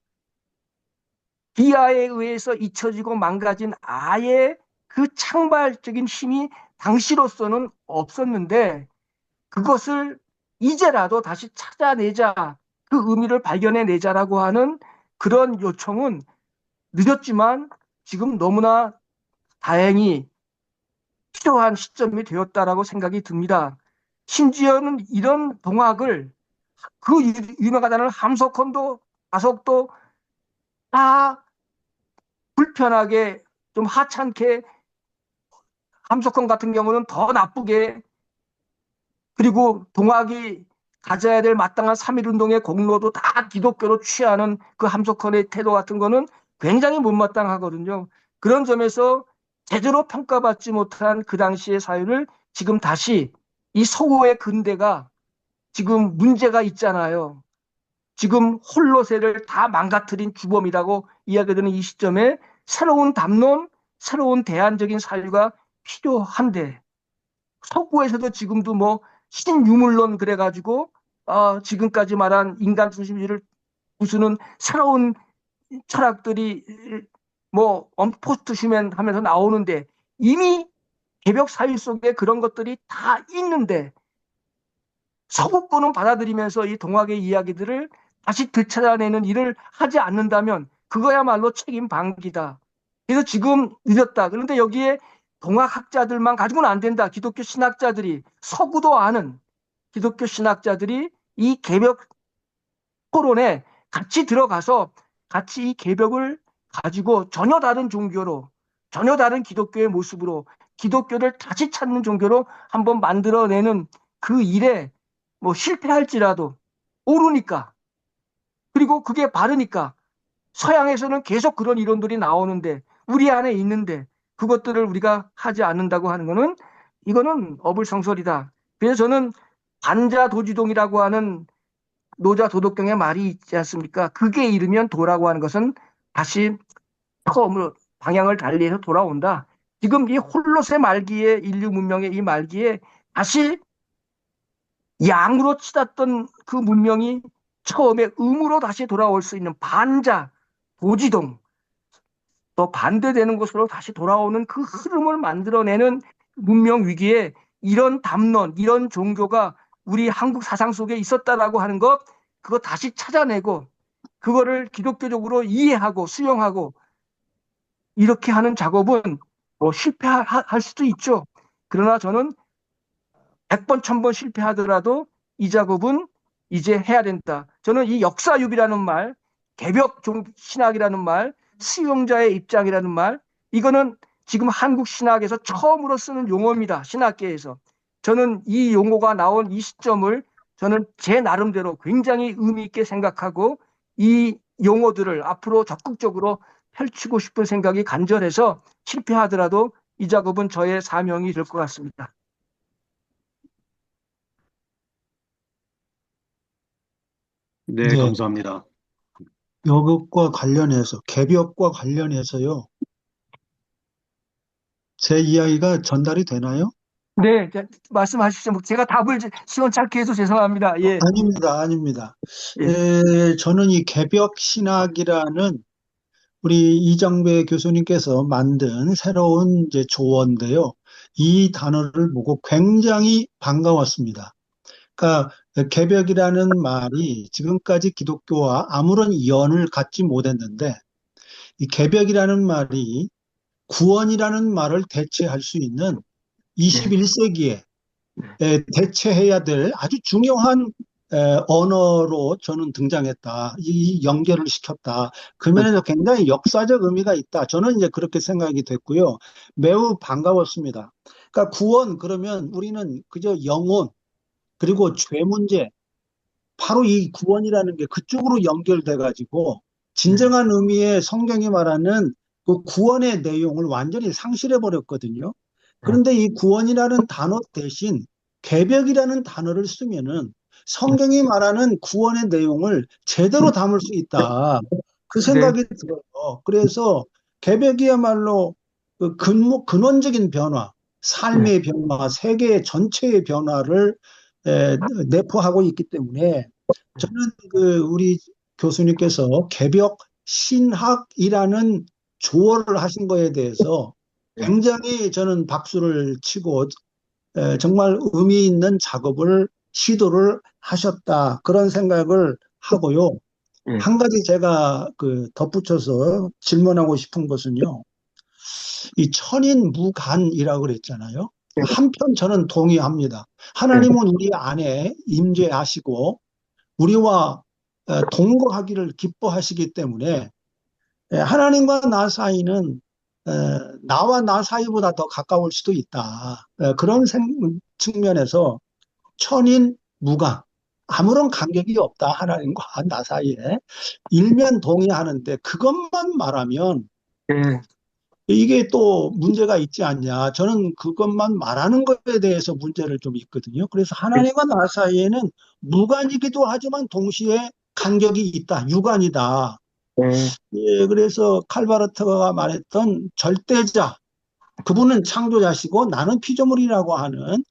[SPEAKER 3] 비아에 의해서 잊혀지고 망가진 아의 그 창발적인 힘이 당시로서는 없었는데 그것을 이제라도 다시 찾아내자 그 의미를 발견해내자라고 하는 그런 요청은 늦었지만 지금 너무나 다행히 필요한 시점이 되었다라고 생각이 듭니다. 심지어는 이런 동학을 그 유명하다는 함석헌도 아석도 다 불편하게 좀 하찮게 함석헌 같은 경우는 더 나쁘게, 그리고 동학이 가져야 될 마땅한 3.1운동의 공로도 다 기독교로 취하는 그 함석헌의 태도 같은 거는 굉장히 못마땅하거든요. 그런 점에서 제대로 평가받지 못한 그 당시의 사회를 지금 다시 이 서구의 근대가 지금 문제가 있잖아요. 지금 홀로세를 다 망가뜨린 주범이라고 이야기되는 이 시점에 새로운 담론, 새로운 대안적인 사유가 필요한데, 서구에서도 지금도 뭐 신유물론 그래가지고 지금까지 말한 인간 중심주의를 부수는 새로운 철학들이 뭐 포스트 휴먼 하면서 나오는데, 이미 개벽 사유 속에 그런 것들이 다 있는데 서구권은 받아들이면서 이 동학의 이야기들을 다시 되찾아내는 일을 하지 않는다면 그거야말로 책임 방기다. 그래서 지금 늦었다. 그런데 여기에 동학학자들만 가지고는 안 된다. 기독교 신학자들이, 서구도 아는 기독교 신학자들이 이 개벽 토론에 같이 들어가서 같이 이 개벽을 가지고 전혀 다른 종교로, 전혀 다른 기독교의 모습으로 기독교를 다시 찾는 종교로 한번 만들어내는 그 일에 뭐 실패할지라도 오르니까, 그리고 그게 바르니까, 서양에서는 계속 그런 이론들이 나오는데 우리 안에 있는데 그것들을 우리가 하지 않는다고 하는 거는, 이거는 어불성설이다. 그래서 저는 반자도지동이라고 하는 노자 도덕경의 말이 있지 않습니까? 그게 이르면 도라고 하는 것은 다시 처음으로 방향을 달리해서 돌아온다. 지금 이 홀로세 말기에, 인류 문명의 이 말기에 다시 양으로 치닫던 그 문명이 처음에 음으로 다시 돌아올 수 있는 반자, 도지동, 또 반대되는 것으로 다시 돌아오는 그 흐름을 만들어내는 문명 위기에 이런 담론, 이런 종교가 우리 한국 사상 속에 있었다라고 하는 것, 그거 다시 찾아내고 그거를 기독교적으로 이해하고 수용하고 이렇게 하는 작업은 뭐 실패할 수도 있죠. 그러나 저는 100번, 1000번 실패하더라도 이 작업은 이제 해야 된다. 저는 이 역사유비라는 말, 개벽 신학이라는 말, 수용자의 입장이라는 말, 이거는 지금 한국 신학에서 처음으로 쓰는 용어입니다. 신학계에서. 저는 이 용어가 나온 이 시점을 저는 제 나름대로 굉장히 의미 있게 생각하고 이 용어들을 앞으로 적극적으로 펼치고 싶은 생각이 간절해서 실패하더라도 이 작업은 저의 사명이 될 것 같습니다.
[SPEAKER 7] 네,
[SPEAKER 5] 네,
[SPEAKER 7] 감사합니다.
[SPEAKER 5] 이것과 관련해서, 개벽과 관련해서요. 제 이야기가 전달이 되나요?
[SPEAKER 3] 네, 말씀하십시오. 제가 답을 시원찮게 해서 죄송합니다. 예,
[SPEAKER 5] 아닙니다, 아닙니다.
[SPEAKER 3] 예,
[SPEAKER 5] 저는 이 개벽 신학이라는 우리 이정배 교수님께서 만든 새로운 이제 조어인데요. 이 단어를 보고 굉장히 반가웠습니다. 그러니까 개벽이라는 말이 지금까지 기독교와 아무런 연을 갖지 못했는데, 이 개벽이라는 말이 구원이라는 말을 대체할 수 있는
[SPEAKER 3] 네,
[SPEAKER 5] 21세기에 대체해야 될 아주 중요한 언어로 저는 등장했다. 이 연결을 시켰다. 그 면에서 굉장히 역사적 의미가 있다. 저는 이제 그렇게 생각이 됐고요. 매우 반가웠습니다. 그러니까 구원 그러면 우리는 그저 영혼 그리고 죄 문제, 바로 이 구원이라는 게 그쪽으로 연결돼 가지고 진정한 의미의 성경이 말하는 그 구원의 내용을 완전히 상실해 버렸거든요. 그런데 이 구원이라는 단어 대신 개벽이라는 단어를 쓰면은 성경이 말하는 구원의 내용을 제대로 담을 수 있다. 그
[SPEAKER 3] 네,
[SPEAKER 5] 생각이 들어요. 그래서 개벽이야말로 그 근원적인 변화, 삶의 변화, 세계 전체의 변화를 에, 내포하고 있기 때문에 저는 그 우리 교수님께서 개벽 신학이라는 조어를 하신 거에 대해서 굉장히 저는 박수를 치고 정말 의미 있는 작업을 시도를 하셨다. 그런 생각을 하고요.
[SPEAKER 3] 예,
[SPEAKER 5] 한 가지 제가 그 덧붙여서 질문하고 싶은 것은요. 이 천인무간이라고 그랬잖아요. 한편 저는 동의합니다. 하나님은 우리 안에 임재하시고 우리와 동거하기를 기뻐하시기 때문에 하나님과 나 사이는 나와 나 사이보다 더 가까울 수도 있다. 그런 측면에서 천인 무관, 아무런 간격이 없다. 하나님과 나 사이에. 일면 동의하는데 그것만 말하면
[SPEAKER 3] 예,
[SPEAKER 5] 이게 또 문제가 있지 않냐. 저는 그것만 말하는 것에 대해서 문제를 좀 있거든요. 그래서 하나님과 나 사이에는 무관이기도 하지만 동시에 간격이 있다. 유관이다.
[SPEAKER 3] 예,
[SPEAKER 5] 예, 그래서 칼바르트가 말했던 절대자, 그분은 창조자시고 나는 피조물이라고 하는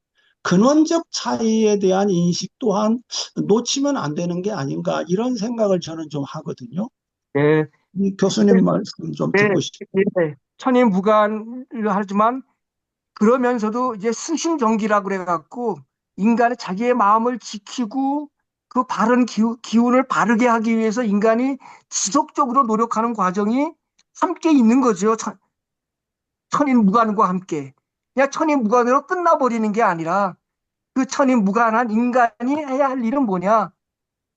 [SPEAKER 5] 근원적 차이에 대한 인식 또한 놓치면 안 되는 게 아닌가 이런 생각을 저는 좀 하거든요.
[SPEAKER 3] 예,
[SPEAKER 5] 이 교수님 말씀 좀
[SPEAKER 3] 예,
[SPEAKER 5] 듣고 싶습니다.
[SPEAKER 3] 예. 천인무관을 하지만 그러면서도 이제 수신정기라고 그래갖고 인간의 자기의 마음을 지키고 그 바른 기운을 바르게 하기 위해서 인간이 지속적으로 노력하는 과정이 함께 있는 거죠. 천인무관과 함께. 그냥 천인무관으로 끝나버리는 게 아니라 그 천인무관한 인간이 해야 할 일은 뭐냐?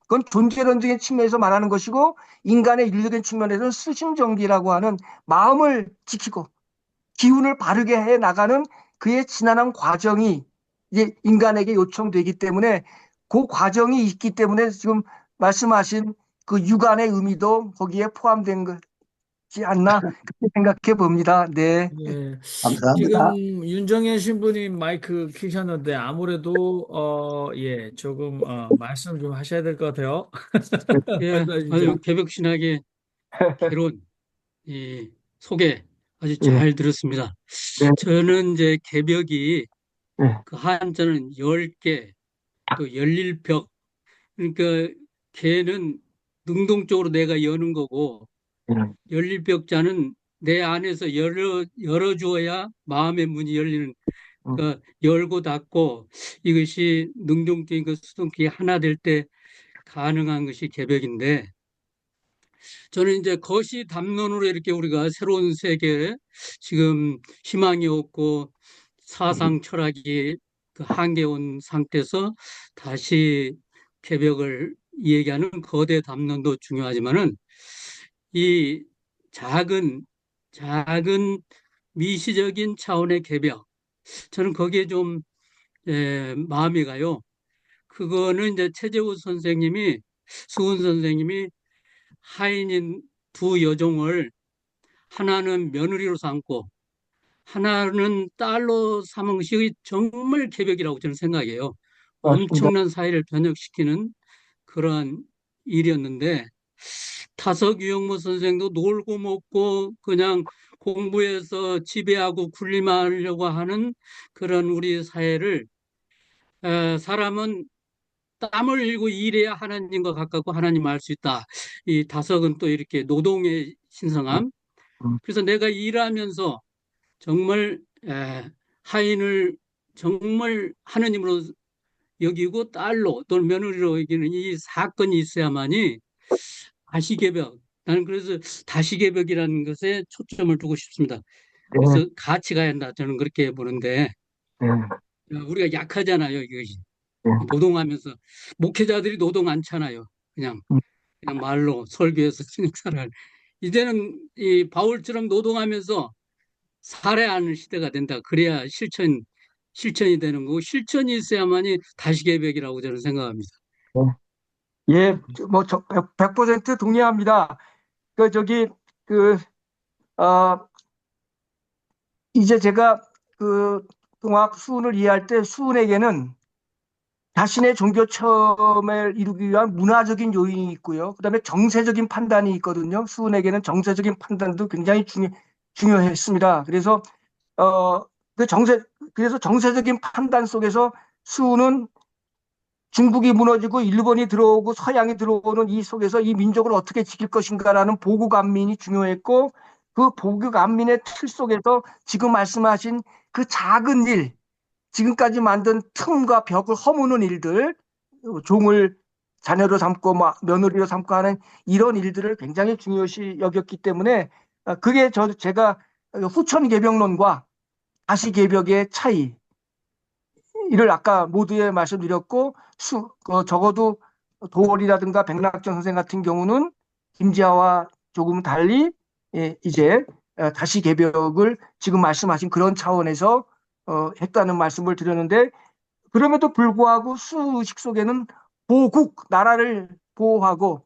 [SPEAKER 3] 그건 존재론적인 측면에서 말하는 것이고 인간의 인류적인 측면에서는 수신정기라고 하는 마음을 지키고 기운을 바르게 해 나가는 그의 지난한 과정이 이제 인간에게 요청되기 때문에 그 과정이 있기 때문에 지금 말씀하신 그 육안의 의미도 거기에 포함된 거지 않나 그렇게 생각해 봅니다. 네.
[SPEAKER 1] 예.
[SPEAKER 5] 감사합니다.
[SPEAKER 1] 지금 윤정현 신부님 마이크 켜셨는데 아무래도 예, 조금 말씀 좀 하셔야 될 것 같아요.
[SPEAKER 8] 예, 아주
[SPEAKER 1] 말씀하시죠.
[SPEAKER 8] 개벽신학의 개론, 이 소개 아주
[SPEAKER 3] 예,
[SPEAKER 8] 잘 들었습니다.
[SPEAKER 3] 네,
[SPEAKER 8] 저는 이제 개벽이
[SPEAKER 3] 네,
[SPEAKER 8] 그 한자는 10개, 또 열릴 벽. 그러니까 개는 능동적으로 내가 여는 거고, 열릴 벽자는 내 안에서 열어주어야 마음의 문이 열리는, 그러니까 열고 닫고 이것이 능동적인 그 수동기 하나 될 때 가능한 것이 개벽인데, 저는 이제 거시 담론으로 이렇게 우리가 새로운 세계, 지금 희망이 없고 사상 철학이 그 한계 온 상태에서 다시 개벽을 얘기하는 거대 담론도 중요하지만은 이 작은 미시적인 차원의 개벽, 저는 거기에 좀 마음이 가요. 그거는 이제 최재우 선생님이, 수은 선생님이 하인인 두 여종을 하나는 며느리로 삼고 하나는 딸로 삼은 것이 정말 개벽이라고 저는 생각해요.
[SPEAKER 3] 맞습니다.
[SPEAKER 8] 엄청난 사회를 변혁시키는 그러한 일이었는데, 타석 유영모 선생도 놀고 먹고 그냥 공부해서 지배하고 군림하려고 하는 그런 우리 사회를, 사람은 땀을 흘리고 일해야 하나님과 가깝고 하나님 알 수 있다. 이 다석은 또 이렇게 노동의 신성함. 그래서 내가 일하면서 정말 하인을 정말 하느님으로 여기고 딸로 또는 며느리로 여기는 이 사건이 있어야만이 다시개벽. 나는 그래서 다시개벽이라는 것에 초점을 두고 싶습니다.
[SPEAKER 3] 네,
[SPEAKER 8] 그래서 같이 가야 한다. 저는 그렇게 보는데,
[SPEAKER 3] 네,
[SPEAKER 8] 우리가 약하잖아요. 이것이.
[SPEAKER 3] 네.
[SPEAKER 8] 노동하면서 목회자들이 노동 않잖아요. 그냥 말로 설교해서 그냥 살아요. 이제는 이 바울처럼 노동하면서 살아야 하는 시대가 된다. 그래야 실천이 되는 거고, 실천이 있어야만이 다시개벽이라고 저는 생각합니다.
[SPEAKER 3] 예, 뭐, 100% 동의합니다. 저기, 그, 어, 이제 제가 그 동학 수훈을 이해할 때 수훈에게는 자신의 종교 체험을 이루기 위한 문화적인 요인이 있고요. 그다음에 정세적인 판단이 있거든요. 수훈에게는 정세적인 판단도 굉장히 중요했습니다. 그래서 어, 그래서 정세적인 판단 속에서 수훈은 중국이 무너지고 일본이 들어오고 서양이 들어오는 이 속에서 이 민족을 어떻게 지킬 것인가라는 보국안민이 중요했고 그 보국안민의 틀 속에서 지금 말씀하신 그 작은 일, 지금까지 만든 틈과 벽을 허무는 일들, 종을 자녀로 삼고 며느리로 삼고 하는 이런 일들을 굉장히 중요시 여겼기 때문에 그게 제가 후천 개벽론과 다시 개벽의 차이 이를 아까 모두에 말씀드렸고 적어도 도월이라든가 백낙전 선생 같은 경우는 김지하와 조금 달리 이제 다시 개벽을 지금 말씀하신 그런 차원에서 했다는 말씀을 드렸는데, 그럼에도 불구하고 수식 속에는 보국, 나라를 보호하고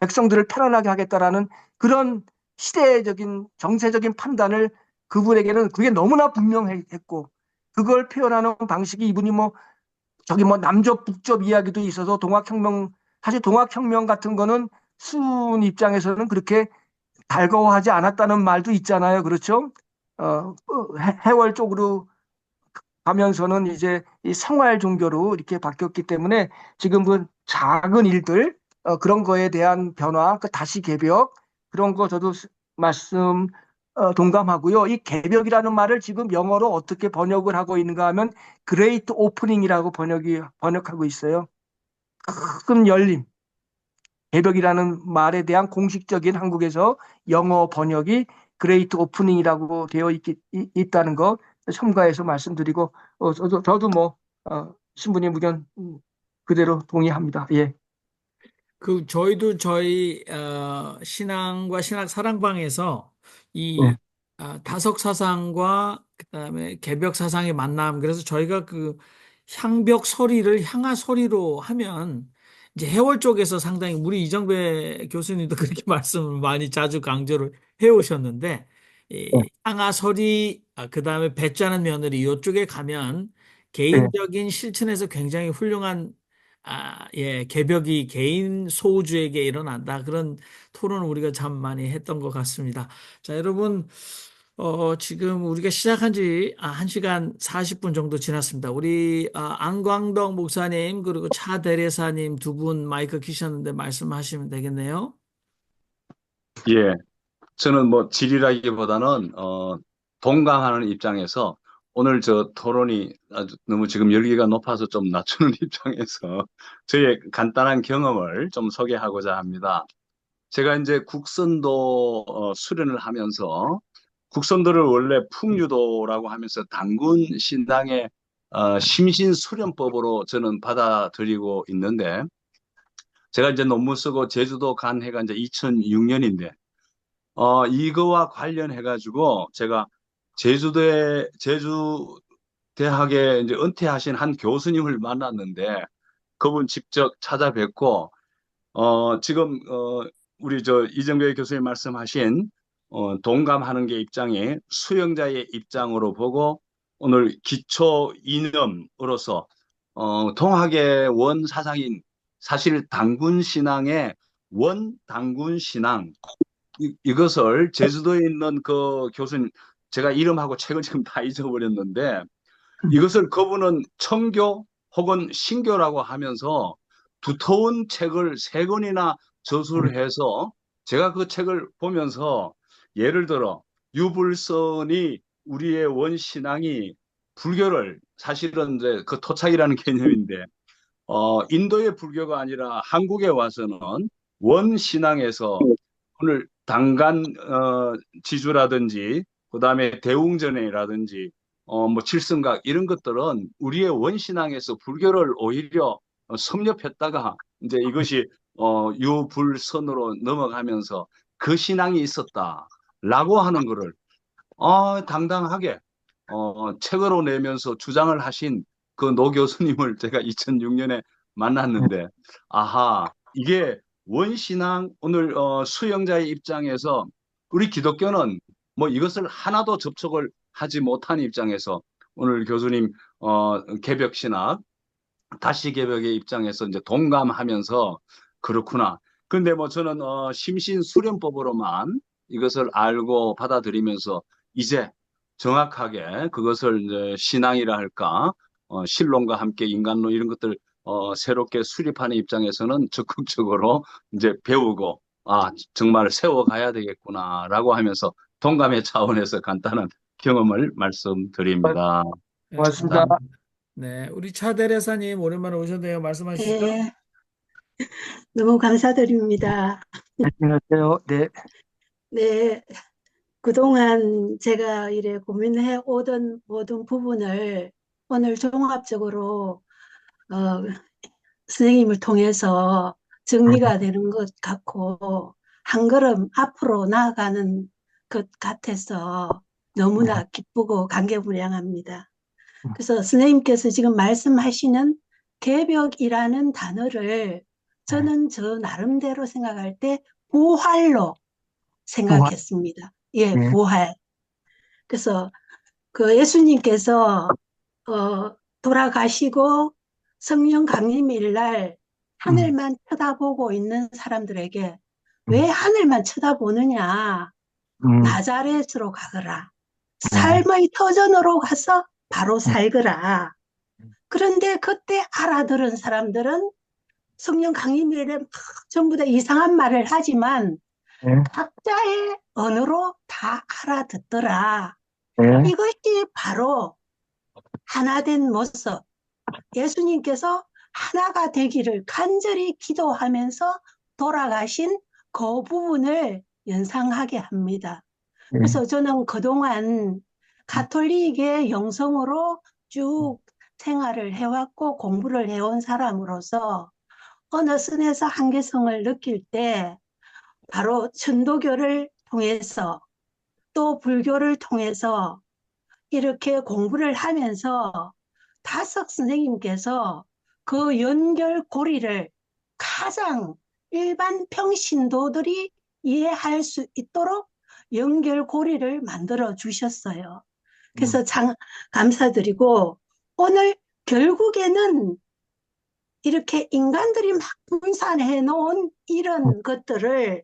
[SPEAKER 3] 백성들을 편안하게 하겠다라는 그런 시대적인 정세적인 판단을, 그분에게는 그게 너무나 분명했고, 그걸 표현하는 방식이, 이분이 뭐 저기 뭐 남접 북접 이야기도 있어서 동학혁명, 사실 동학혁명 같은 거는 순 입장에서는 그렇게 달가워하지 않았다는 말도 있잖아요. 그렇죠? 해월 쪽으로 가면서는 이제 이 생활 종교로 이렇게 바뀌었기 때문에 지금 그 작은 일들, 그런 거에 대한 변화, 그 다시 개벽, 그런 거 저도 말씀 동감하고요. 이 개벽이라는 말을 지금 영어로 어떻게 번역을 하고 있는가 하면 그레이트 오프닝이라고 번역하고 있어요. 큰 열림. 개벽이라는 말에 대한 공식적인 한국에서 영어 번역이 그레이트 오프닝이라고 되어 있다는 거 첨가해서 말씀드리고, 저도 뭐 신부님 의견 그대로 동의합니다. 예.
[SPEAKER 1] 저희도 저희 신앙과 신학 사랑방에서 이
[SPEAKER 3] 예.
[SPEAKER 1] 다석 사상과 그다음에 개벽 사상의 만남, 그래서 저희가 그 향벽 서리를 향하 서리로 하면 이제 해월 쪽에서 상당히 우리 이정배 교수님도 그렇게 말씀을 많이 자주 강조를 해 오셨는데, 이 향하 서리, 그다음에 배짜는 며느리 이쪽에 가면
[SPEAKER 3] 예.
[SPEAKER 1] 개인적인 실천에서 굉장히 훌륭한 예, 개벽이 개인 소유주에게 일어난다. 그런 토론을 우리가 참 많이 했던 것 같습니다. 자, 여러분, 지금 우리가 시작한 지 1시간 40분 정도 지났습니다. 우리 안광덕 목사님 그리고 차 대례사님 두 분 마이크 키셨는데 말씀하시면 되겠네요.
[SPEAKER 9] 예, 저는 뭐 질의라기보다는 동감하는 입장에서 오늘 저 토론이 아주 너무 지금 열기가 높아서 좀 낮추는 입장에서 저의 간단한 경험을 좀 소개하고자 합니다. 제가 이제 국선도 수련을 하면서 국선도를 원래 풍류도라고 하면서 단군 신당의 심신수련법으로 저는 받아들이고 있는데, 제가 이제 논문 쓰고 제주도 간 해가 이제 2006년인데 이거와 관련해가지고 제가 제주 대학에 이제 은퇴하신 한 교수님을 만났는데, 그분 직접 찾아뵙고, 지금, 우리 이정배 교수님 말씀하신, 동감하는 게 입장이 수용자의 입장으로 보고, 오늘 기초 이념으로서, 동학의 원 사상인, 사실 단군 신앙의 원 단군 신앙, 이것을 제주도에 있는 그 교수님, 제가 이름하고 책을 지금 다 잊어버렸는데, 이것을 그분은 청교 혹은 신교라고 하면서 두터운 책을 3권이나 저술을 해서, 제가 그 책을 보면서 예를 들어 유불선이 우리의 원신앙이 불교를, 사실은 이제 그 토착이라는 개념인데 인도의 불교가 아니라 한국에 와서는 원신앙에서 오늘 당간 지주라든지 그다음에 대웅전이라든지 뭐 칠성각 이런 것들은 우리의 원신앙에서 불교를 오히려 섭렵했다가 이제 이것이 유불선으로 넘어가면서 그 신앙이 있었다라고 하는 거를 당당하게 책으로 내면서 주장을 하신 그 노 교수님을 제가 2006년에 만났는데, 아하, 이게 원신앙, 오늘 수용자의 입장에서 우리 기독교는 뭐 이것을 하나도 접촉을 하지 못한 입장에서 오늘 교수님 개벽신학, 다시 개벽의 입장에서 이제 동감하면서 그렇구나. 근데 뭐 저는 심신수련법으로만 이것을 알고 받아들이면서 이제 정확하게 그것을 이제 신앙이라 할까, 신론과 함께 인간론 이런 것들 새롭게 수립하는 입장에서는 적극적으로 이제 배우고, 정말 세워가야 되겠구나라고 하면서 동감의 차원에서 간단한 경험을 말씀드립니다.
[SPEAKER 1] 네,
[SPEAKER 3] 고맙습니다.
[SPEAKER 1] 감사합니다. 네, 우리 차 대례사님 오랜만에 오셨네요. 말씀하시죠.
[SPEAKER 10] 네, 너무 감사드립니다.
[SPEAKER 3] 안녕하세요. 네.
[SPEAKER 10] 네, 그동안 제가 이래 고민해 오던 모든 부분을 오늘 종합적으로 어, 선생님을 통해서 정리가 되는 것 같고 한 걸음 앞으로 나아가는 것 같아서 너무나 기쁘고 감개무량합니다. 그래서 선생님께서 지금 말씀하시는 개벽이라는 단어를 저는 저 나름대로 생각할 때 부활로
[SPEAKER 3] 부활.
[SPEAKER 10] 생각했습니다. 예,
[SPEAKER 3] 네.
[SPEAKER 10] 부활. 그래서 그 예수님께서 돌아가시고 성령 강림일 날 하늘만 쳐다보고 있는 사람들에게 왜 하늘만 쳐다보느냐? 나자렛으로 가거라. 삶의 터전으로 가서 바로 살거라. 그런데 그때 알아들은 사람들은 성령 강림일에 막 전부 다 이상한 말을 하지만 각자의 언어로 다 알아듣더라. 이것이 바로 하나된 모습. 예수님께서 하나가 되기를 간절히 기도하면서 돌아가신 그 부분을 연상하게 합니다. 그래서 저는 그동안 가톨릭의 영성으로 쭉 생활을 해왔고 공부를 해온 사람으로서 어느 선에서 한계성을 느낄 때 바로 천도교를 통해서 또 불교를 통해서 이렇게 공부를 하면서 다석 선생님께서 그 연결고리를 가장 일반 평신도들이 이해할 수 있도록 연결고리를 만들어 주셨어요. 그래서 참 감사드리고 오늘 결국에는 이렇게 인간들이 막 분산해 놓은 이런 것들을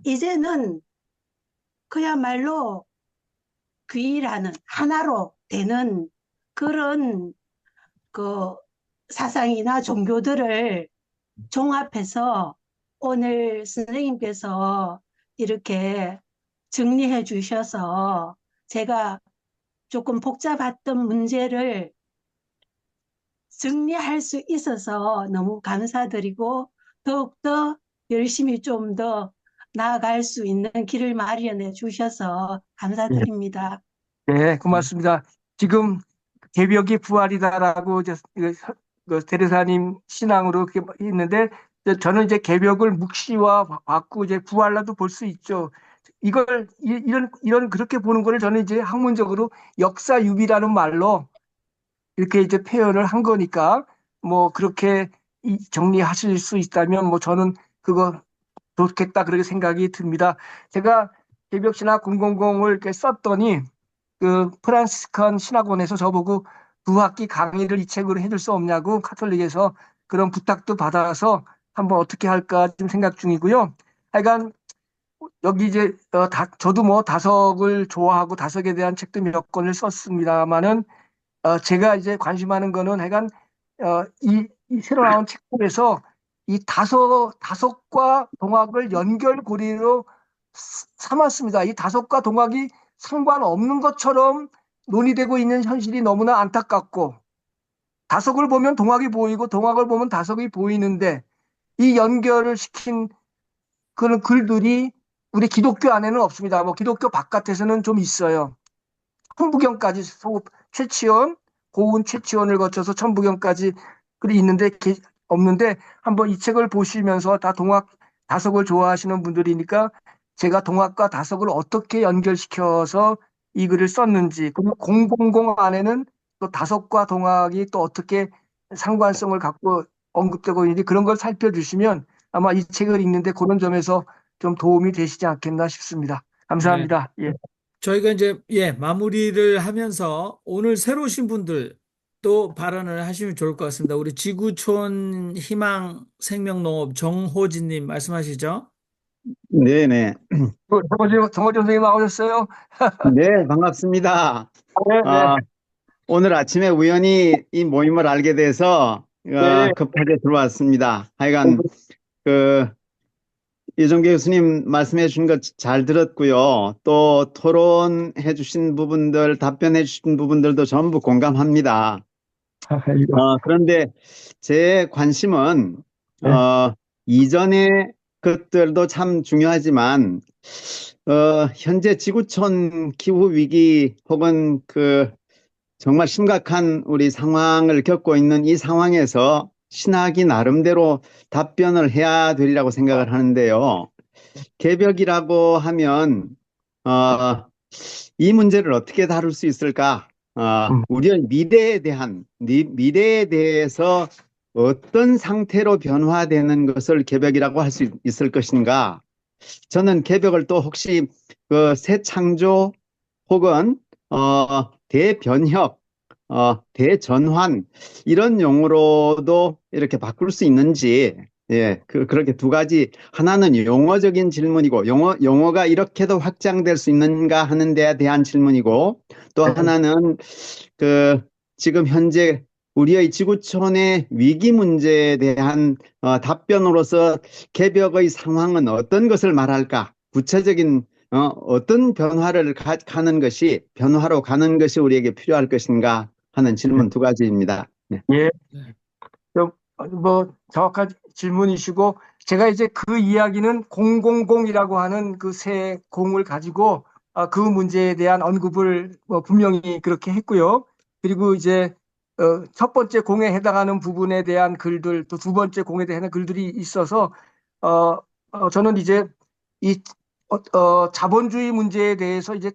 [SPEAKER 10] 이제는 그야말로 귀라는 하나로 되는 그런 그 사상이나 종교들을 종합해서 오늘 선생님께서 이렇게 정리해 주셔서 제가 조금 복잡했던 문제를 정리할 수 있어서 너무 감사드리고 더욱더 열심히 좀 더 나아갈 수 있는 길을 마련해 주셔서 감사드립니다.
[SPEAKER 3] 네, 고맙습니다. 지금 개벽이 부활이다라고 테레사님 신앙으로 그렇게 있는데 저는 이제 개벽을 묵시와 받고 이제 부활로도 볼 수 있죠. 이런 그렇게 보는 거를 저는 이제 학문적으로 역사 유비라는 말로 이렇게 이제 표현을 한 거니까 뭐 그렇게 정리하실 수 있다면 뭐 저는 그거 좋겠다 그렇게 생각이 듭니다. 제가 개벽신학 000을 이렇게 썼더니 그 프란시스칸 신학원에서 저보고 두 학기 강의를 이 책으로 해줄 수 없냐고 카톨릭에서 그런 부탁도 받아서 한번 어떻게 할까 좀 생각 중이고요. 하여간 여기 이제 저도 뭐 다석을 좋아하고 다석에 대한 책도 몇 권을 썼습니다만은 제가 이제 관심하는 거는 하여간 이 새로 나온 책 중에서 이 다석과 동학을 연결고리로 삼았습니다. 이 다석과 동학이 상관없는 것처럼 논의되고 있는 현실이 너무나 안타깝고 다석을 보면 동학이 보이고 동학을 보면 다석이 보이는데 이 연결을 시킨 그런 글들이 우리 기독교 안에는 없습니다. 뭐 기독교 바깥에서는 좀 있어요. 천부경까지 최치원, 고운 최치원을 거쳐서 천부경까지 글이 있는데 없는데 한번 이 책을 보시면서 다 동학 다석을 좋아하시는 분들이니까 제가 동학과 다석을 어떻게 연결시켜서 이 글을 썼는지 그리고 000 안에는 또 다석과 동학이 또 어떻게 상관성을 갖고 언급되고 있는지 그런 걸 살펴주시면 아마 이 책을 읽는데 그런 점에서 좀 도움이 되시지 않겠나 싶습니다. 감사합니다. 예.
[SPEAKER 1] 저희가 이제 마무리를 하면서 오늘 새로 오신 분들 또 발언을 하시면 좋을 것 같습니다. 우리 지구촌 희망 생명농업 정호진님 말씀하시죠.
[SPEAKER 5] 네네.
[SPEAKER 3] 정호진 선생님 나오셨어요?
[SPEAKER 5] 네, 반갑습니다.
[SPEAKER 3] 네.
[SPEAKER 5] 오늘 아침에 우연히 이 모임을 알게 돼서 급하게 들어왔습니다. 하여간 이종계 교수님 말씀해 주신 것 잘 들었고요. 또 토론해 주신 부분들, 답변해 주신 부분들도 전부 공감합니다. 그런데 제 관심은 이전의 것들도 참 중요하지만 현재 지구촌 기후 위기 혹은 정말 심각한 우리 상황을 겪고 있는 이 상황에서 신학이 나름대로 답변을 해야 되리라고 생각을 하는데요. 개벽이라고 하면
[SPEAKER 11] 어, 이 문제를 어떻게 다룰 수 있을까? 우리의 미래에 대해서 어떤 상태로 변화되는 것을 개벽이라고 할 수 있을 것인가? 저는 개벽을 또 혹시 그 새 창조 혹은 대변혁, 대전환 이런 용어로도 이렇게 바꿀 수 있는지, 예, 그렇게 두 가지, 하나는 용어적인 질문이고 용어가 이렇게도 확장될 수 있는가 하는 데에 대한 질문이고, 또 하나는 그 지금 현재 우리의 지구촌의 위기 문제에 대한 답변으로서 개벽의 상황은 어떤 것을 말할까? 구체적인 어떤 변화로 가는 것이 우리에게 필요할 것인가 하는 질문 두 가지입니다. 네.
[SPEAKER 3] 예,
[SPEAKER 1] 네.
[SPEAKER 3] 뭐 정확한 질문이시고, 제가 이제 그 이야기는 000이라고 하는 그 새 공을 가지고 그 문제에 대한 언급을 뭐 분명히 그렇게 했고요. 그리고 이제 첫 번째 공에 해당하는 부분에 대한 글들, 또 두 번째 공에 대한 글들이 있어서 저는 이제 이 자본주의 문제에 대해서 이제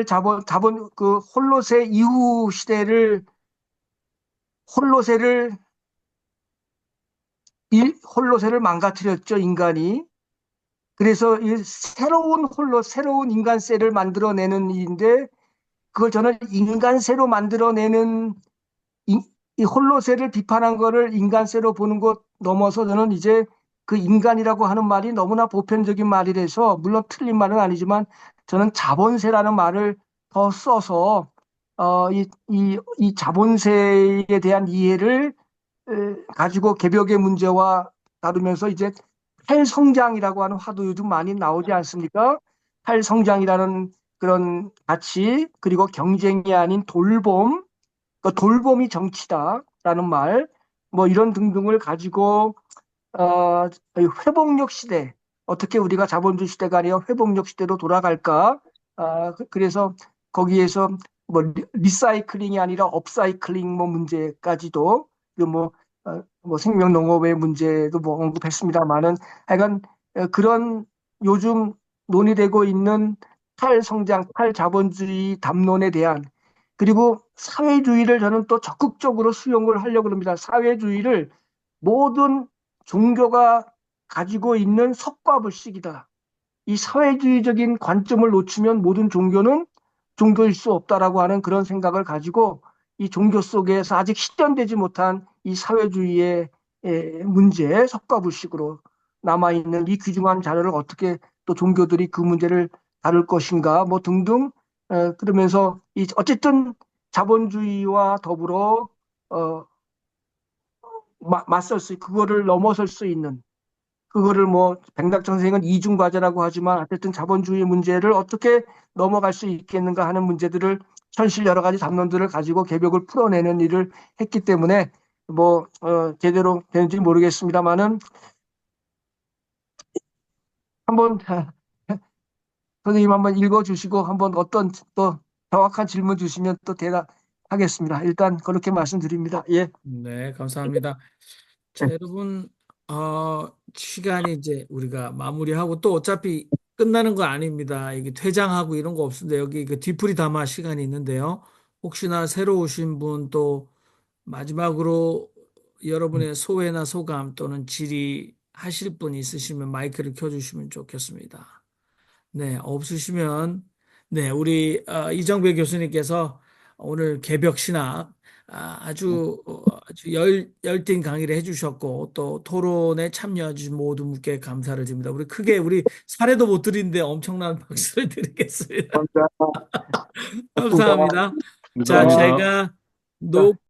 [SPEAKER 3] 자본 그 홀로세 이후 시대를 홀로세를 홀로세를 망가뜨렸죠, 인간이. 그래서 이 새로운 인간세를 만들어내는 일인데, 그걸 저는 인간세로 만들어내는 이 홀로세를 비판한 거를 인간세로 보는 것 넘어서, 저는 이제 그 인간이라고 하는 말이 너무나 보편적인 말이라서, 물론 틀린 말은 아니지만 저는 자본세라는 말을 더 써서 이 자본세에 대한 이해를 가지고 개벽의 문제와 다루면서, 이제 탈성장이라고 하는 화두 요즘 많이 나오지 않습니까? 탈성장이라는 그런 가치, 그리고 경쟁이 아닌 돌봄, 그 돌봄이 정치다라는 말, 뭐 이런 등등을 가지고 회복력 시대, 어떻게 우리가 자본주의 시대가 아니라 회복력 시대로 돌아갈까? 그래서 거기에서 뭐 리사이클링이 아니라 업사이클링 뭐 문제까지도, 그리고 뭐 생명농업의 문제도 뭐 언급했습니다만은, 하여간 그런 요즘 논의되고 있는 탈성장, 탈자본주의 담론에 대한, 그리고 사회주의를 저는 또 적극적으로 수용을 하려고 합니다. 사회주의를 모든 종교가 가지고 있는 석가불식이다. 이 사회주의적인 관점을 놓치면 모든 종교는 종교일 수 없다라고 하는 그런 생각을 가지고, 이 종교 속에서 아직 실현되지 못한 이 사회주의의 문제, 석가불식으로 남아있는 이 귀중한 자료를 어떻게 또 종교들이 그 문제를 다룰 것인가 뭐 등등, 그러면서 어쨌든 자본주의와 더불어 맞설 수, 그거를 넘어설 수 있는, 그거를 뭐 백낙천 선생은 이중과제라고 하지만 어쨌든 자본주의 문제를 어떻게 넘어갈 수 있겠는가 하는 문제들을, 현실 여러 가지 담론들을 가지고 개벽을 풀어내는 일을 했기 때문에 뭐 제대로 되는지 모르겠습니다만은, 한번 선생님 한번 읽어주시고, 한번 어떤 또 정확한 질문 주시면 또 대답하겠습니다. 일단 그렇게 말씀드립니다. 예.
[SPEAKER 1] 네, 감사합니다. 자, 여러분, 시간이 이제 우리가 마무리하고, 또 어차피 끝나는 거 아닙니다. 이게 퇴장하고 이런 거 없습니다. 여기 그 뒤풀이 담아 시간이 있는데요. 혹시나 새로 오신 분, 또 마지막으로 여러분의 소회나 소감 또는 질의하실 분 있으시면 마이크를 켜주시면 좋겠습니다. 네, 없으시면, 네, 우리 이정배 교수님께서 오늘 개벽 신학 아주 열띤 강의를 해주셨고, 또 토론에 참여해 주신 모든 분께 감사를 드립니다. 우리 사례도 못 드리는데 엄청난 박수를 드리겠습니다. 감사합니다. 자,
[SPEAKER 3] 감사합니다.
[SPEAKER 1] 제가 녹